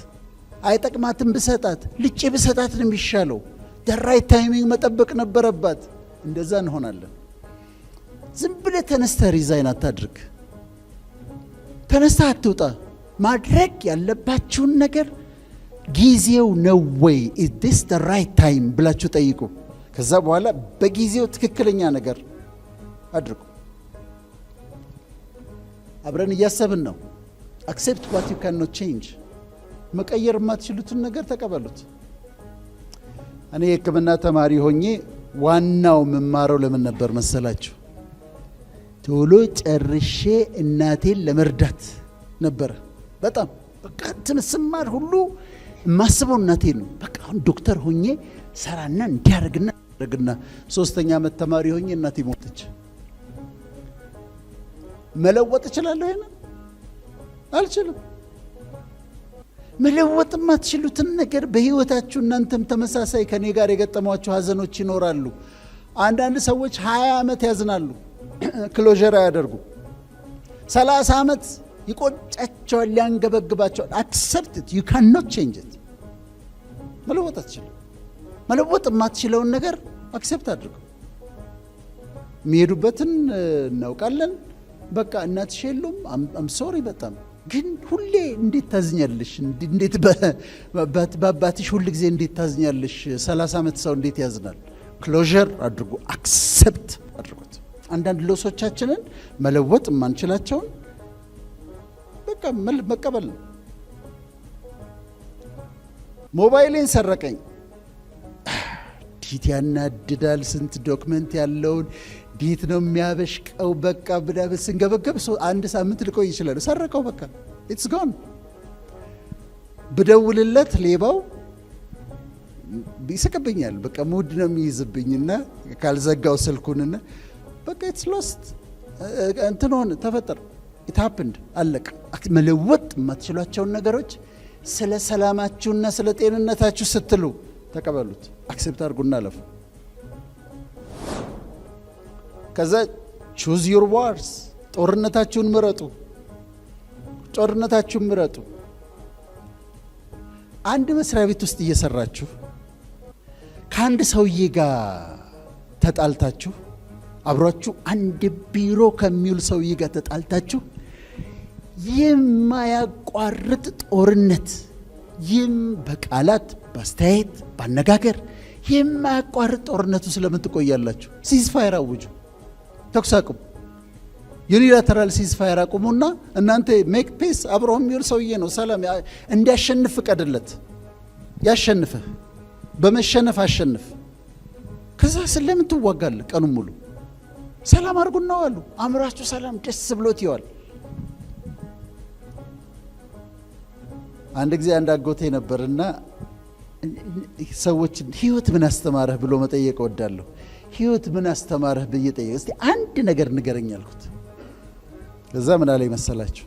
አይጠቅማትም ብሰጣት፣ ልጬ ብሰጣት ነው የሚሻለው። ደራይ ታይሚንግ መጠበቅ ነበረባት። እንደዛ እንሆናለን። ዝም ብለህ ተነስተህ ሪዛይን አታድርግ። ተነስተህ አትውጣ። ማድረግ ያለባችሁን ነገር ጊዜው ነው ወይ is this the right time ብላችሁ ጠይቁ። ከዛ በኋላ በጊዜው ትክክለኛ ነገር አድርጉ። አብረን እያሰብን ነው። accept what you cannot change። መቀየር የማትችሉትን ነገር ተቀበሉት። እኔ የሕክምና ተማሪ ሆኜ ዋናው መማረው ለምን ነበር መሰላችሁ? ቶሎ ጨርሼ እናቴን ለመርዳት ነበር። በጣም በቃ ስማር ሁሉ የማስበው እናቴን ነው። በቃ አሁን ዶክተር ሆኜ ሰራና እንዲያደርግና 3ኛ ዓመት ተማሪ ሆኜ እናቴ ሞተች። መለወጥ እችላለሁ? ይሄን አልችልም። መለወጥ የማትችሉትን ነገር በህይወታችሁ እናንተም ተመሳሳይ ከኔ ጋር የገጠሟችሁ ሀዘኖች ይኖራሉ። አንዳንድ ሰዎች 20 ዓመት ያዝናሉ፣ ክሎዥር አያደርጉ። 30 ዓመት ይቆጫቸዋል፣ ያንገበግባቸዋል። accept it, you cannot change it። መለወጥ አትችልም። መለወጥ የማትችለውን ነገር አክሴፕት አድርገው። የሚሄዱበትን እናውቃለን። በቃ እናትሽ የሉም፣ አም ሶሪ በጣም ግን ሁሌ እንዴት ታዝኛለሽ? እንዴት በአባትሽ ሁል ጊዜ እንዴት ታዝኛለሽ? 30 ዓመት ሰው እንዴት ያዝናል? ክሎዥር አድርጉ፣ አክሴፕት አድርጉት። አንዳንድ ሎሶቻችንን መለወጥ የማንችላቸውን በቃ መቀበል ነው። ሞባይሌን ሰረቀኝ። ዲት ያናድዳል። ስንት ዶክመንት ያለውን ዲት ነው የሚያበሽቀው። በቃ ብዳብ ስንገበገብ 1 ሳምንት ልቆይ ይችላል። ሰረቀው፣ በቃ ኢትስ ጎን። ብደውልለት ሌባው ይስቅብኛል። በቃ ሙድ ነው የሚይዝብኝና ካልዘጋው ስልኩንና በቃ ኢትስ ሎስት እንትን ሆነ ተፈጠረ። ኢት ሃፕንድ አለቀ። መለወጥ የማትችሏቸውን ነገሮች ስለ ሰላማችሁና ስለ ጤንነታችሁ ስትሉ ተቀበሉት፣ አክሴፕት አድርጉና አለፉ። ከዛ ቹዝ ዩር ዋርስ፣ ጦርነታችሁን ምረጡ። ጦርነታችሁን ምረጡ። አንድ መስሪያ ቤት ውስጥ እየሰራችሁ ከአንድ ሰውዬ ጋር ተጣልታችሁ፣ አብሯችሁ አንድ ቢሮ ከሚውል ሰውዬ ጋር ተጣልታችሁ የማያቋርጥ ጦርነት በቃላት በአስተያየት ባነጋገር የማያቋርጥ ጦርነቱ ስለምን ትቆያላችሁ? ሲዝፋየር አውጁ። ተኩስ አቁም። ዩኒላተራል ሲዝፋየር አቁሙና እናንተ ሜክ ፔስ። አብሮ የሚውል ሰውዬ ነው፣ ሰላም እንዲያሸንፍ ፍቀድለት። ያሸንፍህ፣ በመሸነፍ አሸንፍ። ከዛ ስለምን ትዋጋለህ? ቀኑን ሙሉ ሰላም አድርጉና ዋሉ። አእምሯችሁ ሰላም ደስ ብሎት ይዋል። አንድ ጊዜ አንድ አጎቴ ነበርና ሰዎችን ህይወት ምን አስተማረህ ብሎ መጠየቅ እወዳለሁ። ህይወት ምን አስተማረህ ብዬ ጠየቅ፣ እስቲ አንድ ነገር ንገረኝ አልኩት። ከዛ ምን አለኝ መሰላችሁ?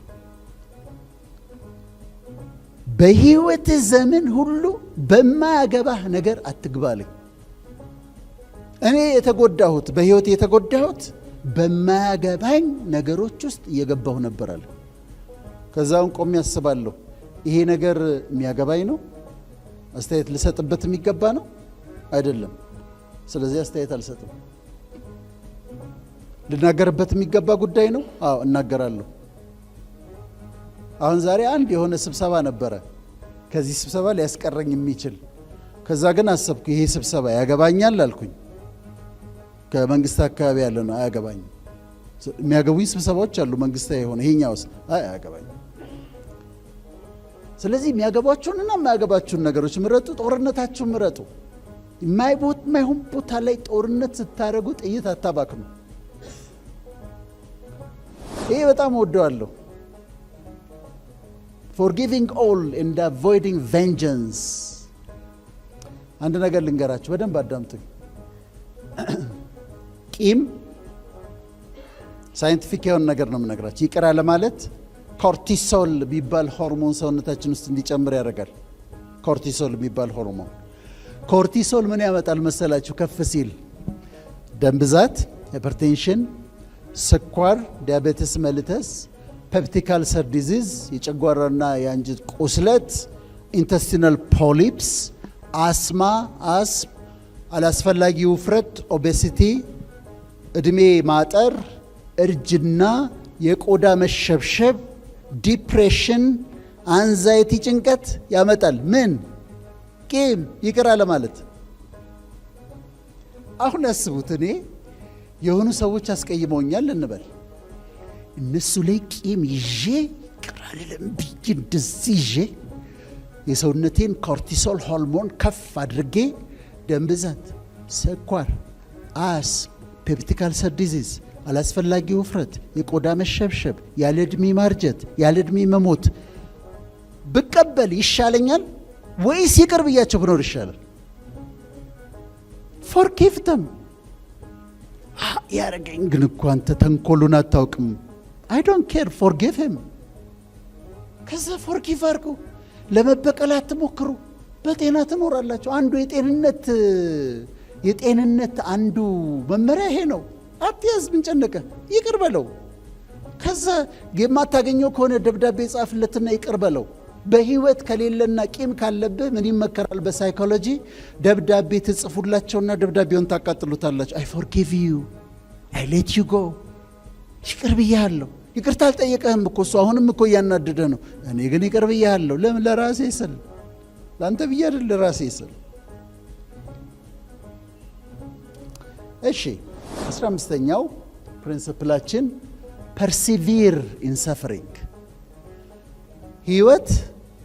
በህይወት ዘመን ሁሉ በማያገባህ ነገር አትግባልኝ። እኔ የተጎዳሁት በህይወት የተጎዳሁት በማያገባኝ ነገሮች ውስጥ እየገባሁ ነበር አለ። ከዛውን ቆሜ ያስባለሁ፣ ይሄ ነገር የሚያገባኝ ነው? አስተያየት ልሰጥበት የሚገባ ነው? አይደለም። ስለዚህ አስተያየት አልሰጥም። ልናገርበት የሚገባ ጉዳይ ነው? አዎ እናገራለሁ። አሁን ዛሬ አንድ የሆነ ስብሰባ ነበረ፣ ከዚህ ስብሰባ ሊያስቀረኝ የሚችል። ከዛ ግን አሰብኩ፣ ይሄ ስብሰባ ያገባኛል አልኩኝ። ከመንግስት አካባቢ ያለ ነው፣ አያገባኝም። የሚያገቡኝ ስብሰባዎች አሉ መንግስታዊ የሆነ፣ ይሄኛውስ አያገባኝም። ስለዚህ የሚያገባችሁንና የማያገባችሁን ነገሮች ምረጡ። ጦርነታችሁን ምረጡ። የማይሆን ቦታ ላይ ጦርነት ስታደርጉ ጥይት አታባክኑ። ይሄ በጣም ወደዋለሁ። forgiving all and avoiding vengeance። አንድ ነገር ልንገራችሁ፣ በደንብ አዳምጡኝ። ቂም ሳይንቲፊክ የሆነ ነገር ነው የምነግራችሁ። ይቅር ለማለት ኮርቲሶል የሚባል ሆርሞን ሰውነታችን ውስጥ እንዲጨምር ያደርጋል። ኮርቲሶል የሚባል ሆርሞን። ኮርቲሶል ምን ያመጣል መሰላችሁ? ከፍ ሲል ደም ብዛት፣ ሃይፐርቴንሽን፣ ስኳር፣ ዲያቤትስ መልተስ፣ ፔፕቲክ አልሰር ዲዚዝ፣ የጨጓራና የአንጀት ቁስለት፣ ኢንተስቲናል ፖሊፕስ፣ አስማ፣ አላስፈላጊ ውፍረት፣ ኦቤሲቲ፣ እድሜ ማጠር፣ እርጅና፣ የቆዳ መሸብሸብ፣ ዲፕሬሽን፣ አንዛይቲ፣ ጭንቀት ያመጣል። ምን? ቂም። ይቅር ለማለት። አሁን ያስቡት፣ እኔ የሆኑ ሰዎች አስቀይመውኛል እንበል። እነሱ ላይ ቂም ይዤ ይቅር አልልም ብዬ እንደዚህ ይዤ የሰውነቴን ኮርቲሶል ሆርሞን ከፍ አድርጌ ደም ብዛት፣ ስኳር፣ ፔፕቲክ አልሰር ዲዚዝ፣ አላስፈላጊ ውፍረት፣ የቆዳ መሸብሸብ፣ ያለ ዕድሜ ማርጀት፣ ያለ ዕድሜ መሞት ብቀበል ይሻለኛል ወይስ ይቅር ብያቸው ብኖር ይሻላል? ፎርጊቭ ደም። ያረገኝ ግን እኮ አንተ ተንኮሉን አታውቅም። አይ ዶንት ኬር፣ ፎርጊቭ ሂም። ከዛ ፎርጊቭ አድርጉ። ለመበቀል አትሞክሩ። በጤና ትኖራላችሁ። አንዱ የጤንነት አንዱ መመሪያ ይሄ ነው። አትያዝ፣ ምን ጨነቀ? ይቅር በለው። ከዛ የማታገኘው ከሆነ ደብዳቤ ጻፍለትና ይቅር በለው። በህይወት ከሌለና ቂም ካለብህ ምን ይመከራል? በሳይኮሎጂ ደብዳቤ ትጽፉላቸውና ደብዳቤውን ታቃጥሉታላችሁ። አይ ፎርጊቭ ዩ፣ አይ ሌት ዩ ጎ። ይቅር ብያለሁ። ይቅርታ አልጠየቀህም እኮ እሱ አሁንም እኮ እያናደደ ነው። እኔ ግን ይቅር ብያለሁ። ለምን? ለራሴ ስል፣ ለአንተ ብዬ አይደል፣ ለራሴ ስል። እሺ 15ኛው ፕሪንሲፕላችን ፐርሲቪር ኢን ሰፈሪንግ። ህይወት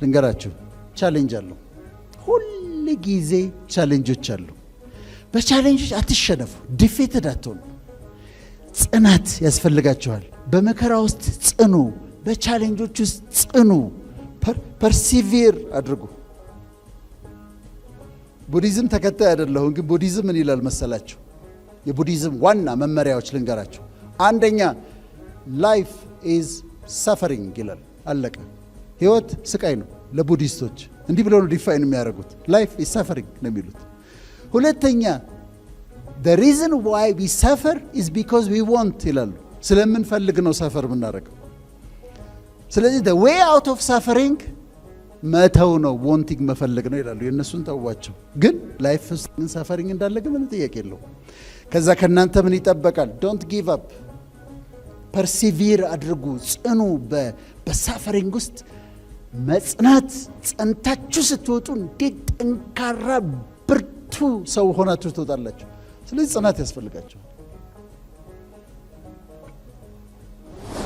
ልንገራችሁ ቻሌንጅ አለው። ሁል ጊዜ ቻሌንጆች አሉ። በቻሌንጆች አትሸነፉ፣ ዲፌትድ አትሆኑ። ጽናት ያስፈልጋችኋል። በመከራ ውስጥ ጽኑ፣ በቻሌንጆች ውስጥ ጽኑ፣ ፐርሲቪር አድርጉ። ቡዲዝም ተከታይ አይደለሁም፣ ግን ቡዲዝም ምን ይላል መሰላችሁ? የቡዲዝም ዋና መመሪያዎች ልንገራችሁ። አንደኛ ላይፍ ኢዝ ሰፈሪንግ ይላል። አለቀ። ህይወት ስቃይ ነው ለቡዲስቶች። እንዲህ ብለው ነው ዲፋይን የሚያደርጉት። ላይፍ ኢዝ ሰፈሪንግ ነው የሚሉት። ሁለተኛ the reason why we suffer is because we want ይላሉ። ስለምንፈልግ ነው ሰፈር የምናደርገው። ስለዚህ the way out of suffering መተው ነው፣ wanting መፈለግ ነው ይላሉ። የእነሱን ተዋቸው። ግን ላይፍ ውስጥ ሰፈሪንግ እንዳለ ግን ምን ጥያቄ የለው። ከዛ ከእናንተ ምን ይጠበቃል? don't give up፣ ፐርሲቪር አድርጉ፣ ጽኑ። በሳፈሪንግ ውስጥ መጽናት፣ ጸንታችሁ ስትወጡ እንዴት ጠንካራ ብርቱ ሰው ሆናችሁ ትወጣላችሁ። ስለዚህ ጽናት ያስፈልጋቸዋል።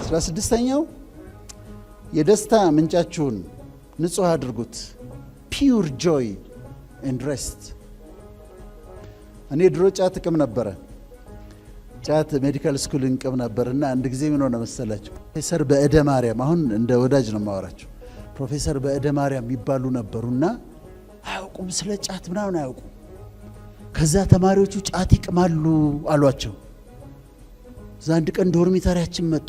16ኛው የደስታ ምንጫችሁን ንጹህ አድርጉት። ፒውር ጆይ ኤንድ ሬስት። እኔ ድሮ ጫት እቅም ነበረ። ጫት ሜዲካል ስኩል እንቅም ነበር እና አንድ ጊዜ ምን ሆነ መሰላችሁ? ፕሮፌሰር በእደ ማርያም፣ አሁን እንደ ወዳጅ ነው የማወራቸው። ፕሮፌሰር በእደ ማርያም የሚባሉ ነበሩና አያውቁም፣ ስለ ጫት ምናምን አያውቁም። ከዛ ተማሪዎቹ ጫት ይቅማሉ አሏቸው። እዛ አንድ ቀን ዶርሚታሪያችን መጡ።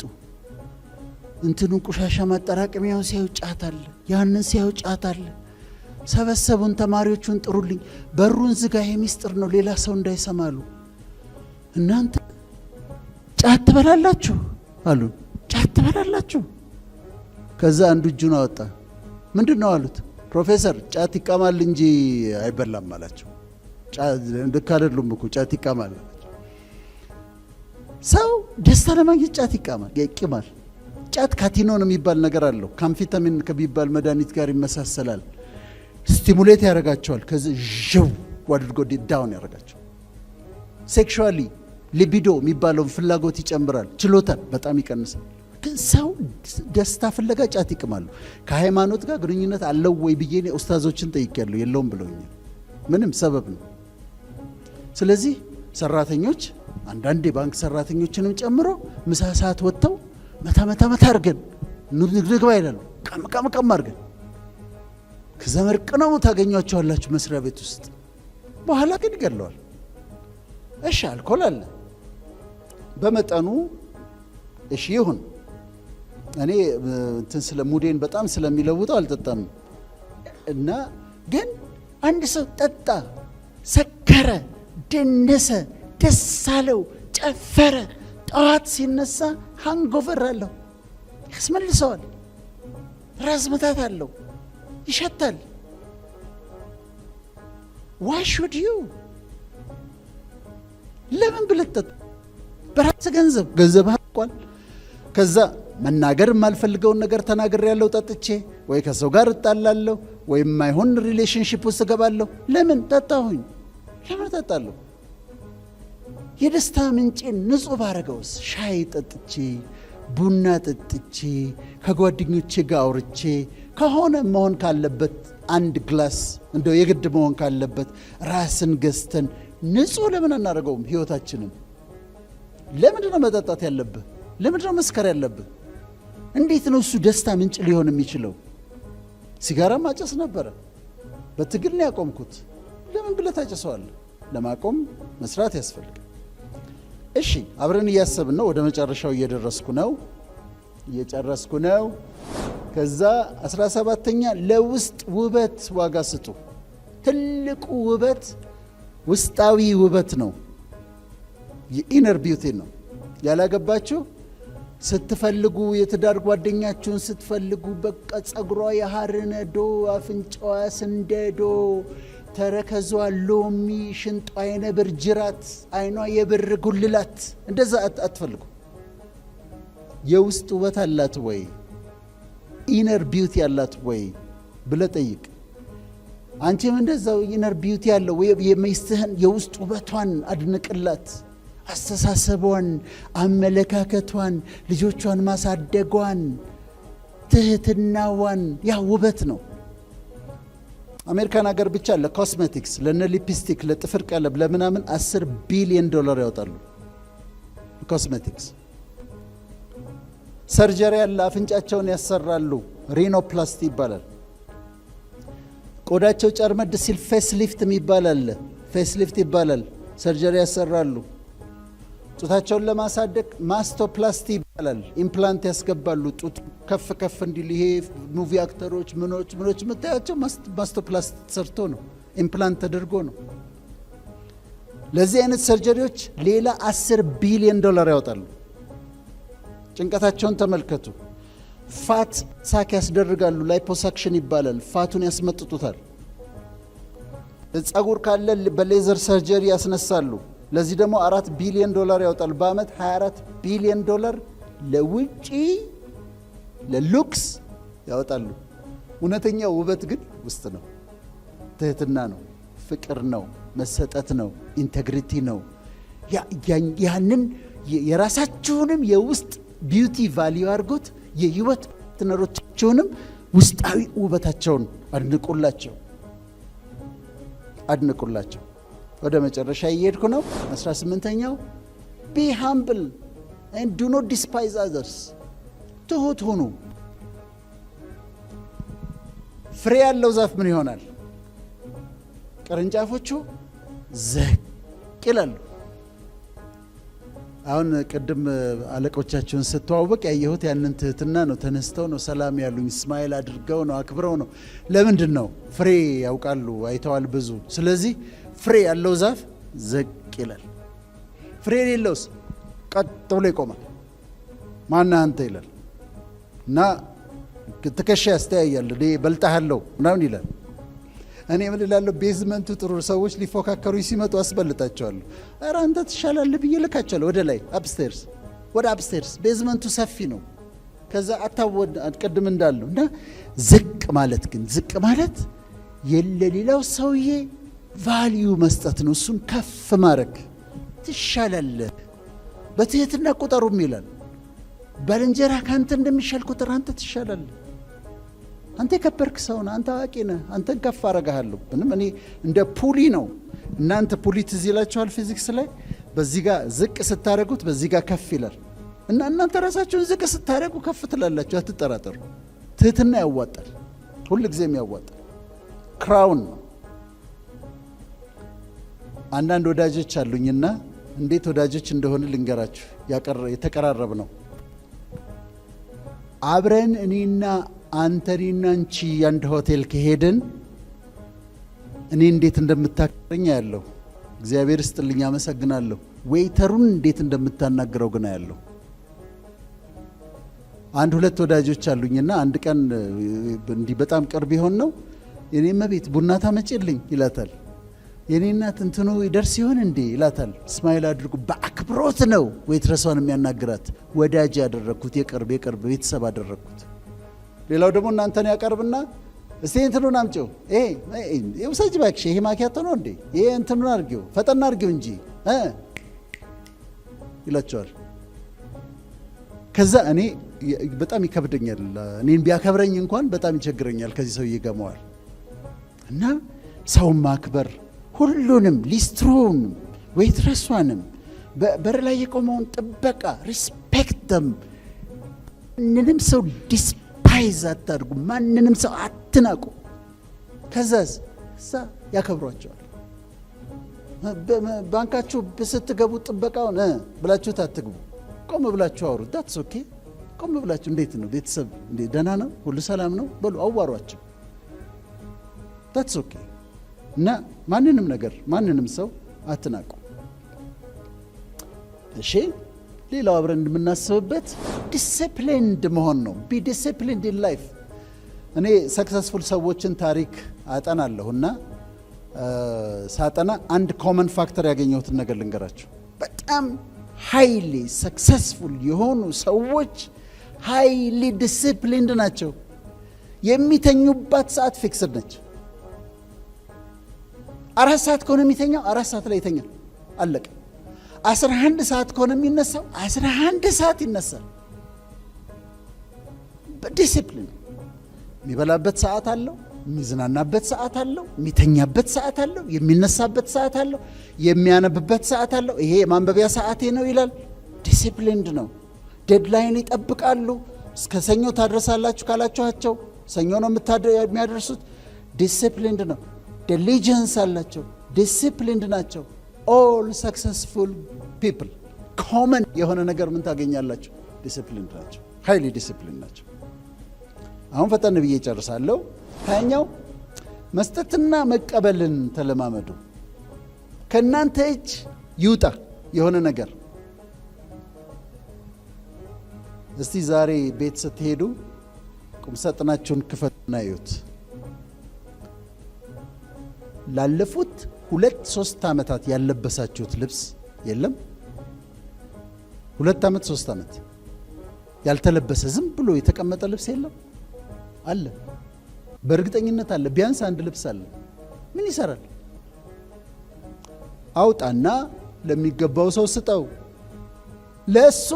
እንትኑን ቆሻሻ ማጠራቀሚያውን ሲያዩ ጫት አለ፣ ያንን ሲያዩ ጫት አለ። ሰበሰቡን። ተማሪዎቹን ጥሩልኝ፣ በሩን ዝጋ፣ ይሄ ሚስጥር ነው፣ ሌላ ሰው እንዳይሰማሉ። እናንተ ጫት ትበላላችሁ አሉ። ጫት ትበላላችሁ? ከዛ አንዱ እጁን አወጣ። ምንድን ነው አሉት። ፕሮፌሰር ጫት ይቃማል እንጂ አይበላም አላቸው። ልክ አይደሉም እኮ ጫት ይቃማል። ሰው ደስታ ለማግኘት ጫት ይቃማል። ጫት ካቲኖን የሚባል ነገር አለው። ካምፊታሚን ከሚባል መድኃኒት ጋር ይመሳሰላል። ስቲሙሌት ያደርጋቸዋል። ከዚህ ዥው አድርጎ ዳውን ያደርጋቸዋል። ሴክሹዋሊ ሊቢዶ የሚባለውን ፍላጎት ይጨምራል። ችሎታን በጣም ይቀንሳል። ግን ሰው ደስታ ፍለጋ ጫት ይቅማሉ። ከሃይማኖት ጋር ግንኙነት አለው ወይ ብዬ እኔ ኡስታዞችን ጠይቄያለሁ። የለውም ብለውኛል። ምንም ሰበብ ነው። ስለዚህ ሰራተኞች አንዳንድ የባንክ ሰራተኞችንም ጨምሮ ምሳ ሰዓት ወጥተው መታ አድርገን ንግባ ይላሉ። ቀም አድርገን ከዛ መርቅነው ታገኟቸዋላችሁ መስሪያ ቤት ውስጥ። በኋላ ግን ይገለዋል። እሺ አልኮል አለ በመጠኑ እሺ ይሁን። እኔ እንትን ስለ ሙዴን በጣም ስለሚለውጠው አልጠጣም እና ግን አንድ ሰው ጠጣ፣ ሰከረ፣ ደነሰ፣ ደስ አለው፣ ጨፈረ። ጠዋት ሲነሳ ሃንጎቨር አለው፣ ያስመልሰዋል። ራስ ምታት አለው፣ ይሸታል። why should you ለምን ብለህ ጠጣ? በራስ ገንዘብ አቋል። ከዛ መናገር የማልፈልገውን ነገር ተናገር ያለው ጠጥቼ ወይ ከሰው ጋር እጣላለሁ ወይ የማይሆን ሪሌሽንሺፕ ውስጥ ገባለሁ። ለምን ጠጣሁኝ? ለምን ጠጣለሁ? የደስታ ምንጬን ንጹህ ባረገውስ? ሻይ ጠጥቼ ቡና ጠጥቼ ከጓደኞቼ ጋር አውርቼ ከሆነ መሆን ካለበት አንድ ግላስ እንደው የግድ መሆን ካለበት ራስን ገዝተን ንጹህ ለምን አናደርገውም? ህይወታችንን ለምንድን ነው መጠጣት ያለብህ? ለምንድን ነው መስከር ያለብህ? እንዴት ነው እሱ ደስታ ምንጭ ሊሆን የሚችለው? ሲጋራ ማጨስ ነበረ፣ በትግል ነው ያቆምኩት። ለምን ብለህ ታጨሰዋለህ? ለማቆም መስራት ያስፈልጋል። እሺ አብረን እያሰብን ነው። ወደ መጨረሻው እየጨረስኩ ነው። ከዛ 17ኛ ለውስጥ ውበት ዋጋ ስጡ። ትልቁ ውበት ውስጣዊ ውበት ነው። የኢነር ቢዩቲ ነው። ያላገባችሁ ስትፈልጉ የትዳር ጓደኛችሁን ስትፈልጉ በቃ ጸጉሯ የሐር ነዶ፣ አፍንጫዋ ስንደዶ፣ ተረከዟ ሎሚ፣ ሽንጧ የነብር ጅራት፣ አይኗ የብር ጉልላት፣ እንደዛ አትፈልጉ። የውስጥ ውበት አላት ወይ? ኢነር ቢዩቲ አላት ወይ ብለህ ጠይቅ። አንቺም እንደዛው ኢነር ቢዩቲ ያለው የሚስትህን የውስጥ ውበቷን አድንቅላት። አስተሳሰቧን፣ አመለካከቷን፣ ልጆቿን ማሳደጓን፣ ትህትናዋን፣ ያ ውበት ነው። አሜሪካን ሀገር ብቻ ለኮስሜቲክስ፣ ለነ ሊፕስቲክ፣ ለጥፍር ቀለም፣ ለምናምን $10 ቢሊዮን ያወጣሉ። ኮስሜቲክስ ሰርጀሪ ያለ አፍንጫቸውን ያሰራሉ። ሪኖፕላስቲ ይባላል። ቆዳቸው ጨርመድ ሲል ፌስ ሊፍት ይባላል። ፌስ ሊፍት ይባላል። ሰርጀሪ ያሰራሉ። ጡታቸውን ለማሳደግ ማስቶፕላስቲ ይባላል። ኢምፕላንት ያስገባሉ። ጡት ከፍ ከፍ እንዲል። ይሄ ሙቪ አክተሮች ምኖች የምታያቸው ማስቶፕላስቲ ተሰርቶ ነው፣ ኢምፕላንት ተደርጎ ነው። ለዚህ አይነት ሰርጀሪዎች ሌላ $10 ቢሊዮን ያወጣሉ። ጭንቀታቸውን ተመልከቱ። ፋት ሳክ ያስደርጋሉ። ላይፖሳክሽን ይባላል። ፋቱን ያስመጥጡታል። ጸጉር ካለ በሌዘር ሰርጀሪ ያስነሳሉ። ለዚህ ደግሞ $4 ቢሊዮን ያወጣሉ። በአመት $24 ቢሊዮን ለውጪ ለሉክስ ያወጣሉ። እውነተኛው ውበት ግን ውስጥ ነው። ትህትና ነው፣ ፍቅር ነው፣ መሰጠት ነው፣ ኢንቴግሪቲ ነው። ያንን የራሳችሁንም የውስጥ ቢዩቲ ቫልዩ አድርጎት የህይወት ፓርትነሮቻቸውንም ውስጣዊ ውበታቸውን አድንቁላቸው። ወደ መጨረሻ እየሄድኩ ነው። 18ኛው ቢ ሃምብል and do not despise others። ትሁት ሁኑ። ፍሬ ያለው ዛፍ ምን ይሆናል? ቅርንጫፎቹ ዘቅ ይላሉ። አሁን ቅድም አለቆቻቸውን ስተዋወቅ ያየሁት ያንን ትህትና ነው። ተነስተው ነው ሰላም ያሉኝ፣ ስማይል አድርገው ነው፣ አክብረው ነው። ለምንድን ነው? ፍሬ ያውቃሉ፣ አይተዋል ብዙ። ስለዚህ ፍሬ ያለው ዛፍ ዘቅ ይላል። ፍሬ የሌለውስ ቀጥ ብሎ ይቆማል። ማነህ አንተ ይላል እና ትከሻ ያስተያያል። እኔ በልጣሃለሁ ምናምን ይላል። እኔ ምን እላለሁ? ቤዝመንቱ ጥሩ ሰዎች ሊፎካከሩ ሲመጡ አስበልጣቸዋለሁ። ኧረ አንተ ትሻላለህ ብዬ ልካቸዋለሁ ወደ ላይ አፕስቴርስ፣ ወደ አፕስቴርስ። ቤዝመንቱ ሰፊ ነው። ከዛ አታወድ ቅድም እንዳለው እና ዝቅ ማለት ግን ዝቅ ማለት የሌላው ሰውዬ ቫልዩ መስጠት ነው። እሱን ከፍ ማድረግ። ትሻላለህ በትህትና ቁጠሩም ይላል። ባልንጀራ ካንተ እንደሚሻል ቁጥር አንተ ትሻላለህ። አንተ የከበርክ ሰው ነህ። አንተ አዋቂ ነህ። አንተን ከፍ አረጋለሁ። ምንም እኔ እንደ ፑሊ ነው። እናንተ ፑሊ ትዝ ይላችኋል ፊዚክስ ላይ። በዚህ ጋር ዝቅ ስታደርጉት በዚህ ጋር ከፍ ይላል እና እናንተ ራሳችሁን ዝቅ ስታደርጉ ከፍ ትላላችሁ። አትጠራጠሩ። ትህትና ያዋጣል፣ ሁሉ ጊዜም ያዋጣል። ክራውን ነው። አንዳንድ ወዳጆች አሉኝና እንዴት ወዳጆች እንደሆነ ልንገራችሁ። የተቀራረብ ነው። አብረን እኔና አንተና አንቺ አንድ ሆቴል ከሄድን እኔ እንዴት እንደምታከረኝ ያለው እግዚአብሔር ይስጥልኝ፣ አመሰግናለሁ። ዌይተሩን እንዴት እንደምታናግረው ግን ያለው አንድ ሁለት ወዳጆች አሉኝና አንድ ቀን እንዲህ በጣም ቅርብ ይሆን ነው የኔ መቤት ቡና ታመጪልኝ ይላታል። የኔ እናት እንትኑ ይደርስ ይሆን እንዴ ይላታል። ስማይል አድርጉ። በአክብሮት ነው ዌይትረሷን የሚያናግራት። ወዳጅ ያደረኩት የቅርብ ቤተሰብ አደረኩት። ሌላው ደግሞ እናንተን ያቀርብና እስቲ እንትኑን አምጪው፣ ይሄ ውሰጂ እባክሽ፣ ይሄ ማኪያቶ ነው እንዴ፣ ይሄ እንትኑን አድርጊው፣ ፈጠና አድርጊው እንጂ ይላቸዋል። ከዛ እኔ በጣም ይከብደኛል። እኔን ቢያከብረኝ እንኳን በጣም ይቸግረኛል። ከዚህ ሰው ይገመዋል እና ሰውን ማክበር ሁሉንም፣ ሊስትሮንም፣ ዌይትረሷንም፣ በር ላይ የቆመውን ጥበቃ ሪስፔክት ደም። ማንንም ሰው ዲስፓይዝ አታድርጉ። ማንንም ሰው አትናቁ። ከዛስ ያከብሯቸዋል። ባንካችሁ ስትገቡ ጥበቃውን ብላችሁት አትግቡ። ቆም ብላችሁ አውሩ። ዳትስ ኦኬ። ቆም ብላችሁ እንዴት ነው ቤተሰብ፣ እንዴት ደህና ነው፣ ሁሉ ሰላም ነው በሉ፣ አዋሯቸው። ዳትስ ኦኬ። እና ማንንም ነገር ማንንም ሰው አትናቁ። እሺ፣ ሌላው አብረን እንደምናስብበት ዲሲፕሊንድ መሆን ነው። ቢ ዲሲፕሊንድ ኢን ላይፍ። እኔ ሰክሰስፉል ሰዎችን ታሪክ አጠናለሁና ሳጠና አንድ ኮመን ፋክተር ያገኘሁትን ነገር ልንገራችሁ። በጣም ሃይሊ ሰክሰስፉል የሆኑ ሰዎች ሃይሊ ዲሲፕሊንድ ናቸው። የሚተኙባት ሰዓት ፊክስድ ነች። 4 ሰዓት ከሆነ የሚተኛው 4 ሰዓት ላይ ይተኛል። አለቀ። 11 ሰዓት ከሆነ የሚነሳው 11 ሰዓት ይነሳል። በዲሲፕሊን የሚበላበት ሰዓት አለው፣ የሚዝናናበት ሰዓት አለው፣ የሚተኛበት ሰዓት አለው፣ የሚነሳበት ሰዓት አለው፣ የሚያነብበት ሰዓት አለው። ይሄ የማንበቢያ ሰዓቴ ነው ይላል። ዲሲፕሊንድ ነው። ዴድላይን ይጠብቃሉ። እስከ ሰኞ ታድረሳላችሁ ካላችኋቸው ሰኞ ነው የሚያደርሱት። ዲሲፕሊንድ ነው። ዲሊጀንስ አላቸው። ዲሲፕሊንድ ናቸው። ኦል ሰክሰስፉል ፒፕል ኮመን የሆነ ነገር ምን ታገኛላችሁ? ዲሲፕሊንድ ናቸው። ሃይሊ ዲሲፕሊንድ ናቸው። አሁን ፈጠን ብዬ ጨርሳለሁ። ታኛው መስጠትና መቀበልን ተለማመዱ። ከእናንተ እጅ ይውጣ የሆነ ነገር። እስቲ ዛሬ ቤት ስትሄዱ ቁምሳጥናችሁን ክፈቱና እዩት። ላለፉት 2-3 ዓመታት ያለበሳችሁት ልብስ የለም? 2 ዓመት 3 ዓመት ያልተለበሰ ዝም ብሎ የተቀመጠ ልብስ የለም? አለ። በእርግጠኝነት አለ። ቢያንስ አንድ ልብስ አለ። ምን ይሰራል? አውጣና ለሚገባው ሰው ስጠው። ለሱ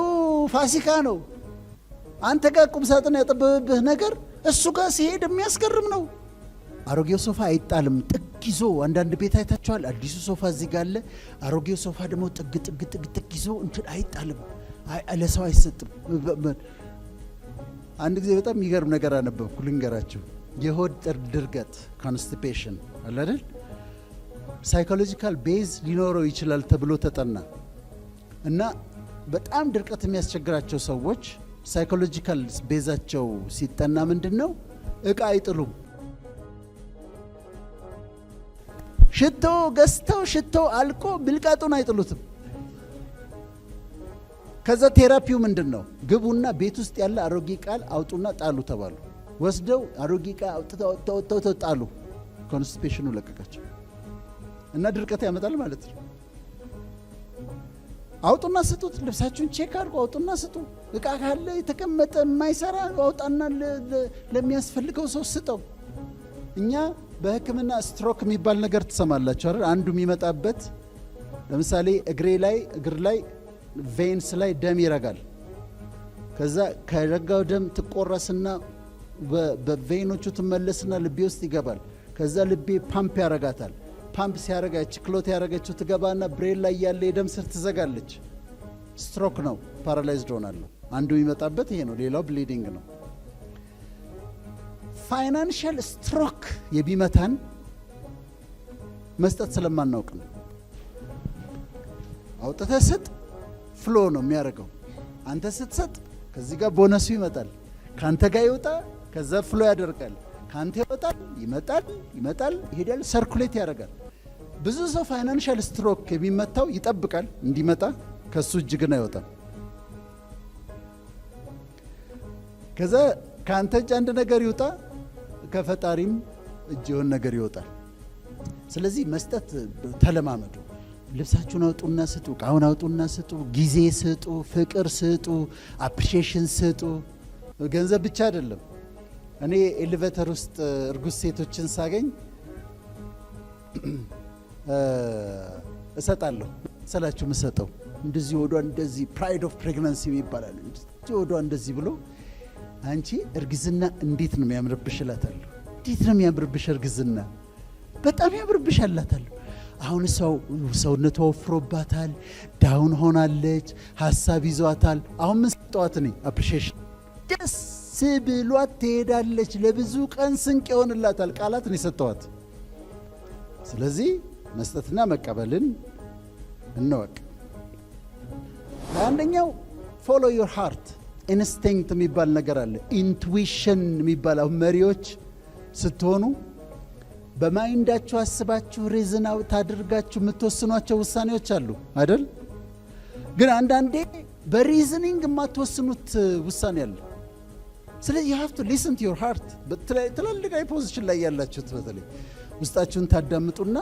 ፋሲካ ነው። አንተ ጋር ቁምሳጥን ያጠበበብህ ነገር እሱ ጋር ሲሄድ የሚያስገርም ነው። አሮጌው ሶፋ አይጣልም፣ ጥግ ይዞ። አንዳንድ ቤት አይታችኋል። አዲሱ ሶፋ እዚህ ጋር አለ፣ አሮጌው ሶፋ ደግሞ ጥግ ይዞ እንትን አይጣልም፣ ለሰው አይሰጥም። አንድ ጊዜ በጣም የሚገርም ነገር አነበብኩ፣ ልንገራችሁ። የሆድ ድርቀት ኮንስቲፔሽን አለ አይደል? ሳይኮሎጂካል ቤዝ ሊኖረው ይችላል ተብሎ ተጠና እና በጣም ድርቀት የሚያስቸግራቸው ሰዎች ሳይኮሎጂካል ቤዛቸው ሲጠና ምንድን ነው? እቃ አይጥሉም። ሽቶ ገዝተው ሽቶ አልቆ ብልቃጡን አይጥሉትም። ከዛ ቴራፒው ምንድን ነው? ግቡና ቤት ውስጥ ያለ አሮጌ ቃል አውጡና ጣሉ ተባሉ። ወስደው አሮጌ ቃል አውጥተው ጣሉ። ኮንስቲፔሽኑ ለቀቃቸው እና ድርቀት ያመጣል ማለት ነው። አውጡና ስጡት። ልብሳችሁን ቼክ አድርጎ አውጡና ስጡ። እቃ ካለ የተቀመጠ የማይሰራ አውጣና ለሚያስፈልገው ሰው ስጠው። እኛ በሕክምና ስትሮክ የሚባል ነገር ትሰማላችሁ አይደል? አንዱ የሚመጣበት ለምሳሌ እግር ላይ ቬንስ ላይ ደም ይረጋል። ከዛ ከረጋው ደም ትቆረስና በቬኖቹ ትመለስና ልቤ ውስጥ ይገባል። ከዛ ልቤ ፓምፕ ያረጋታል። ፓምፕ ሲያረጋች ክሎት ያረገችው ትገባና ብሬን ላይ ያለ የደም ስር ትዘጋለች። ስትሮክ ነው። ፓራላይዝድ ሆናለሁ። አንዱ የሚመጣበት ይሄ ነው። ሌላው ብሊዲንግ ነው። ፋይናንሻል ስትሮክ የሚመታን መስጠት ስለማናውቅ ነው። አውጥተህ ስጥ ፍሎ ነው የሚያደርገው። አንተ ስትሰጥ ከዚህ ጋር ቦነሱ ይመጣል። ካንተ ጋር ይወጣ፣ ከዛ ፍሎ ያደርጋል። ካንተ ይወጣል፣ ይመጣል፣ ይሄዳል፣ ሰርኩሌት ያደርጋል። ብዙ ሰው ፋይናንሻል ስትሮክ የሚመታው ይጠብቃል እንዲመጣ፣ ከሱ እጅ ግን አይወጣም። ከዛ ካንተ እጅ አንድ ነገር ይወጣ፣ ከፈጣሪም እጅ የሆነ ነገር ይወጣል። ስለዚህ መስጠት ተለማመዱ። ልብሳችሁን አውጡና ስጡ፣ እቃውን አውጡና ስጡ፣ ጊዜ ስጡ፣ ፍቅር ስጡ፣ አፕሪሺዬሽን ስጡ። ገንዘብ ብቻ አይደለም። እኔ ኤሌቬተር ውስጥ እርጉዝ ሴቶችን ሳገኝ እሰጣለሁ። ሰላችሁ ምሰጠው እንደዚህ ወዷ እንደዚህ ፕራይድ ኦፍ ፕሬግናንሲ ይባላል። እንደዚህ ወዷ እንደዚህ ብሎ አንቺ እርግዝና እንዴት ነው የሚያምርብሽ እላታለሁ። እንዴት ነው የሚያምርብሽ እርግዝና፣ በጣም ያምርብሽ አላታለሁ። አሁን ሰውነቷ ወፍሮባታል፣ ዳውን ሆናለች፣ ሀሳብ ይዟታል። አሁን ምን ሰጠዋት? እኔ አፕሪሺዬሽን። ደስ ብሏት ትሄዳለች። ለብዙ ቀን ስንቅ ይሆንላታል። ቃላት ነው የሰጠዋት። ስለዚህ መስጠትና መቀበልን እንወቅ። አንደኛው ፎሎ ዮር ሃርት ኢንስቲንክት የሚባል ነገር አለ። ኢንቱዊሽን የሚባል አሁን መሪዎች ስትሆኑ በማይንዳችሁ አስባችሁ ሪዝን አውት አድርጋችሁ የምትወስኗቸው ውሳኔዎች አሉ አይደል? ግን አንዳንዴ በሪዝኒንግ የማትወስኑት ውሳኔ አለ። ስለዚህ you have to listen to your heart። ትላልቅ ፖዚሽን ላይ ያላችሁት በተለይ ውስጣችሁን ታዳምጡና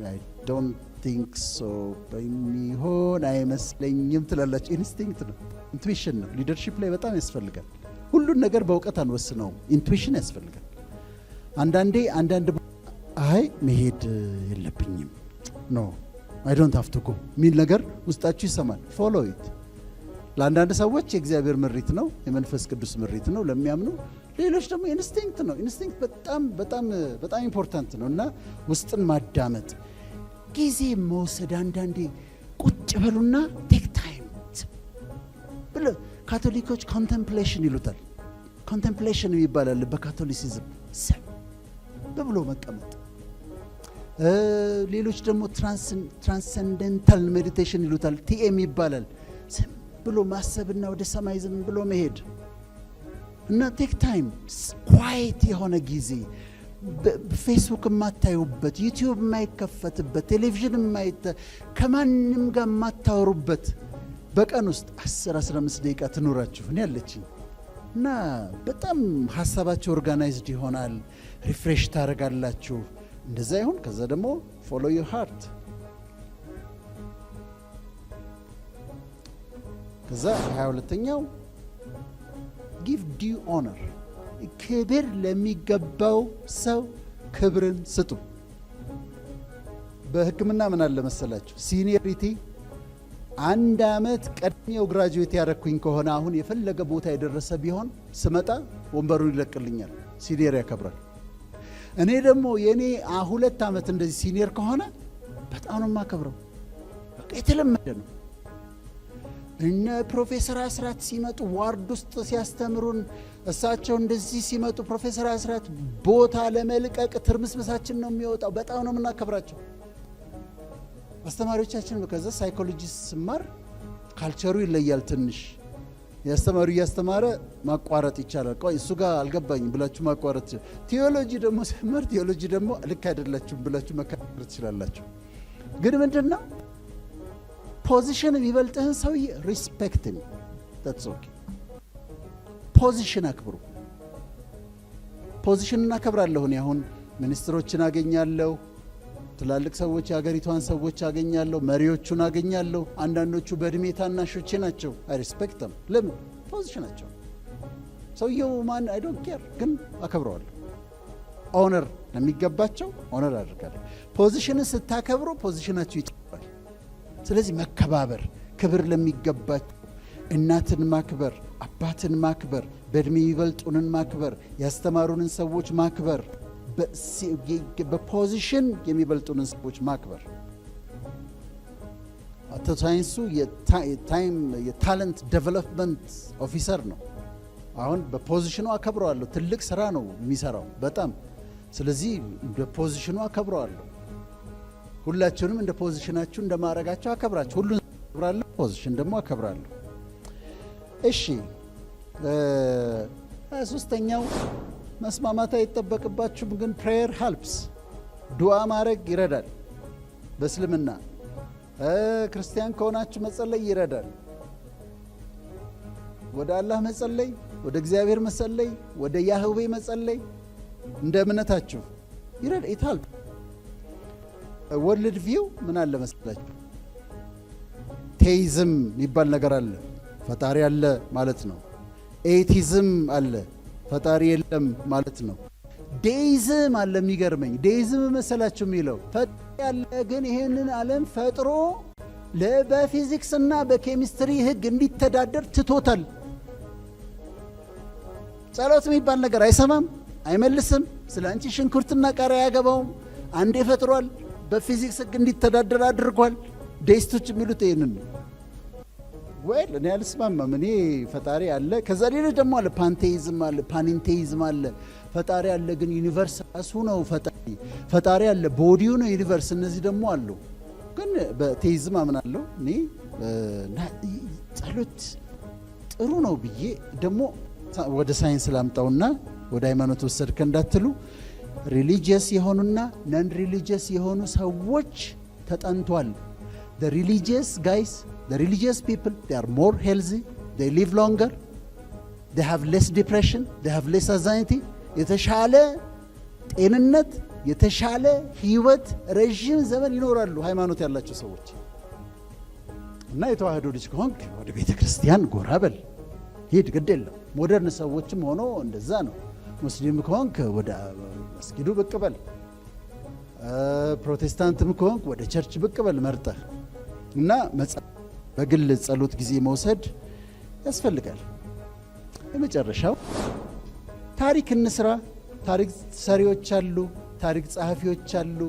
I don't think so በሚሆን አይመስለኝም ትላላችሁ። ኢንስቲንክት ነው፣ ኢንቱዊሽን ነው። ሊደርሺፕ ላይ በጣም ያስፈልጋል። ሁሉን ነገር በእውቀት አንወስነውም፣ ኢንቱዊሽን ያስፈልጋል። አንዳንድ አይ መሄድ የለብኝም ኖ አይ ዶንት ሃቭ ቱ ጎ ሚል ነገር ውስጣችሁ ይሰማል። ፎሎ ኢት። ለአንዳንድ ሰዎች የእግዚአብሔር ምሪት ነው፣ የመንፈስ ቅዱስ ምሪት ነው ለሚያምኑ። ሌሎች ደግሞ ኢንስቲንክት ነው። ኢንስቲንክት በጣም ኢምፖርታንት ነው እና ውስጥን ማዳመጥ፣ ጊዜ መውሰድ። አንዳንዴ ቁጭ በሉና ቴክ ታይም ብለ ካቶሊኮች ኮንቴምፕሌሽን ይሉታል። ኮንቴምፕሌሽን ይባላል በካቶሊሲዝም ዝም ብሎ መቀመጥ። ሌሎች ደግሞ ትራንሰንደንታል ሜዲቴሽን ይሉታል፣ ቲኤም ይባላል። ዝም ብሎ ማሰብና ወደ ሰማይ ዝም ብሎ መሄድ እና ቴክ ታይም ኳይት የሆነ ጊዜ ፌስቡክ የማታዩበት፣ ዩቲዩብ የማይከፈትበት፣ ቴሌቪዥን ከማንም ጋር የማታወሩበት በቀን ውስጥ 10-15 ደቂቃ ትኖራችሁ እኔ ያለችኝ እና በጣም ሀሳባችሁ ኦርጋናይዝድ ይሆናል። ሪፍሬሽ ታደርጋላችሁ። እንደዛ ይሁን። ከዛ ደግሞ ፎሎ ዩር ሃርት። ከዛ 22ኛው ጊቭ ዲው ኦነር፣ ክብር ለሚገባው ሰው ክብርን ስጡ። በሕክምና ምን አለ መሰላችሁ? ሲኒየሪቲ 1 ዓመት ቀድሜው ግራጁዌት ያደረኩኝ ከሆነ አሁን የፈለገ ቦታ የደረሰ ቢሆን ስመጣ ወንበሩን ይለቅልኛል። ሲኒየር ያከብራል። እኔ ደግሞ የኔ 2 ዓመት እንደዚህ ሲኒየር ከሆነ በጣም ነው የማከብረው። በቃ የተለመደ ነው። እነ ፕሮፌሰር አስራት ሲመጡ ዋርድ ውስጥ ሲያስተምሩን እሳቸው እንደዚህ ሲመጡ ፕሮፌሰር አስራት ቦታ ለመልቀቅ ትርምስምሳችን ነው የሚወጣው። በጣም ነው የምናከብራቸው አስተማሪዎቻችን። ከዛ ሳይኮሎጂስት ስማር ካልቸሩ ይለያል ትንሽ። ያስተማሩ እያስተማረ ማቋረጥ ይቻላል። ቆይ እሱ ጋር አልገባኝም ብላችሁ ማቋረጥ። ቴዎሎጂ ደግሞ ስማር ቴዎሎጂ ደግሞ ልክ አይደላችሁም ብላችሁ መከራከር ትችላላችሁ። ግን ምንድነው ፖዚሽን የሚበልጥህን ሰውዬ ሪስፔክት ሚ ታትስ ኦኬ። ፖዚሽን አክብሩ። ፖዚሽን እናከብራለሁ። እኔ አሁን ሚኒስትሮችን አገኛለሁ፣ ትላልቅ ሰዎች የሀገሪቷን ሰዎች አገኛለሁ፣ መሪዎቹን አገኛለሁ። አንዳንዶቹ በእድሜ ታናሾቼ ናቸው። አይ ሪስፔክት them። ለምን? ፖዚሽናቸው። ሰውየው ማን አይ ዶንት ኬር፣ ግን አከብረዋለሁ። ኦነር ለሚገባቸው ኦነር አድርጋለሁ። ፖዚሽንን ስታከብሩ ፖዚሽናችሁ ይጨምራል። ስለዚህ መከባበር፣ ክብር ለሚገባቸው፣ እናትን ማክበር፣ አባትን ማክበር፣ በእድሜ የሚበልጡንን ማክበር፣ ያስተማሩንን ሰዎች ማክበር፣ በፖዚሽን የሚበልጡንን ሰዎች ማክበር። አቶ ሳይንሱ የታለንት ዴቨሎፕመንት ኦፊሰር ነው። አሁን በፖዚሽኑ አከብረዋለሁ። ትልቅ ስራ ነው የሚሰራው በጣም። ስለዚህ በፖዚሽኑ አከብረዋለሁ። ሁላችሁንም እንደ ፖዚሽናችሁ እንደ ማዕረጋችሁ አከብራችሁ። ሁሉን አከብራለሁ፣ ፖዚሽን ደግሞ አከብራለሁ። እሺ 23ኛው መስማማት አይጠበቅባችሁም፣ ግን ፕሬየር ሄልፕስ፣ ዱዓ ማድረግ ይረዳል። በእስልምና ክርስቲያን ከሆናችሁ መጸለይ ይረዳል። ወደ አላህ መጸለይ፣ ወደ እግዚአብሔር መጸለይ፣ ወደ ያህዌ መጸለይ እንደ እምነታችሁ ይረዳ ይታል። ወርልድ ቪው ምን አለ መሰላችሁ? ቴይዝም የሚባል ነገር አለ፣ ፈጣሪ አለ ማለት ነው። ኤቲዝም አለ፣ ፈጣሪ የለም ማለት ነው። ዴይዝም አለ። የሚገርመኝ ዴይዝም መሰላችሁ የሚለው ፈጣሪ ያለ ግን ይሄንን ዓለም ፈጥሮ በፊዚክስ እና በኬሚስትሪ ህግ እንዲተዳደር ትቶታል። ጸሎት የሚባል ነገር አይሰማም፣ አይመልስም። ስለ አንቺ ሽንኩርትና ቃሪያ አያገባውም። አንዴ ፈጥሯል፣ በፊዚክስ ህግ እንዲተዳደር አድርጓል። ዴይስቶች የሚሉት ይሄንን ነው። ወይል እኔ አልስማማም። እኔ ፈጣሪ አለ፣ ከዛ ሌሎች ደግሞ አለ፣ ፓንቴይዝም አለ፣ ፓኒንቴይዝም አለ። ፈጣሪ አለ ግን ዩኒቨርስ ራሱ ነው ፈጣሪ አለ፣ ቦዲው ነው ዩኒቨርስ። እነዚህ ደግሞ አሉ። ግን በቴይዝም አምናለሁ እኔ። ጸሎት ጥሩ ነው ብዬ ደግሞ ወደ ሳይንስ ላምጣውና ወደ ሃይማኖት ወሰድከ እንዳትሉ፣ ሪሊጂየስ የሆኑና ነን ሪሊጂየስ የሆኑ ሰዎች ተጠንቷል። the religious guys, the religious people, they are more healthy, they live longer, they have less depression, they have less anxiety. የተሻለ ጤንነት፣ የተሻለ ህይወት፣ ረጅም ዘመን ይኖራሉ ሃይማኖት ያላቸው ሰዎች። እና የተዋህዶ ልጅ ከሆንክ ወደ ቤተ ክርስቲያን ጎራ በል፣ ሂድ፣ ግድ የለም። ሞደርን ሰዎችም ሆኖ እንደዛ ነው። ሙስሊም ከሆንክ ወደ መስጊዱ ብቅ በል፣ ፕሮቴስታንትም ከሆንክ ወደ ቸርች ብቅ በል መርጠህ እና በግል ጸሎት ጊዜ መውሰድ ያስፈልጋል። የመጨረሻው ታሪክ እንስራ። ታሪክ ሰሪዎች አሉ፣ ታሪክ ጸሐፊዎች አሉ፣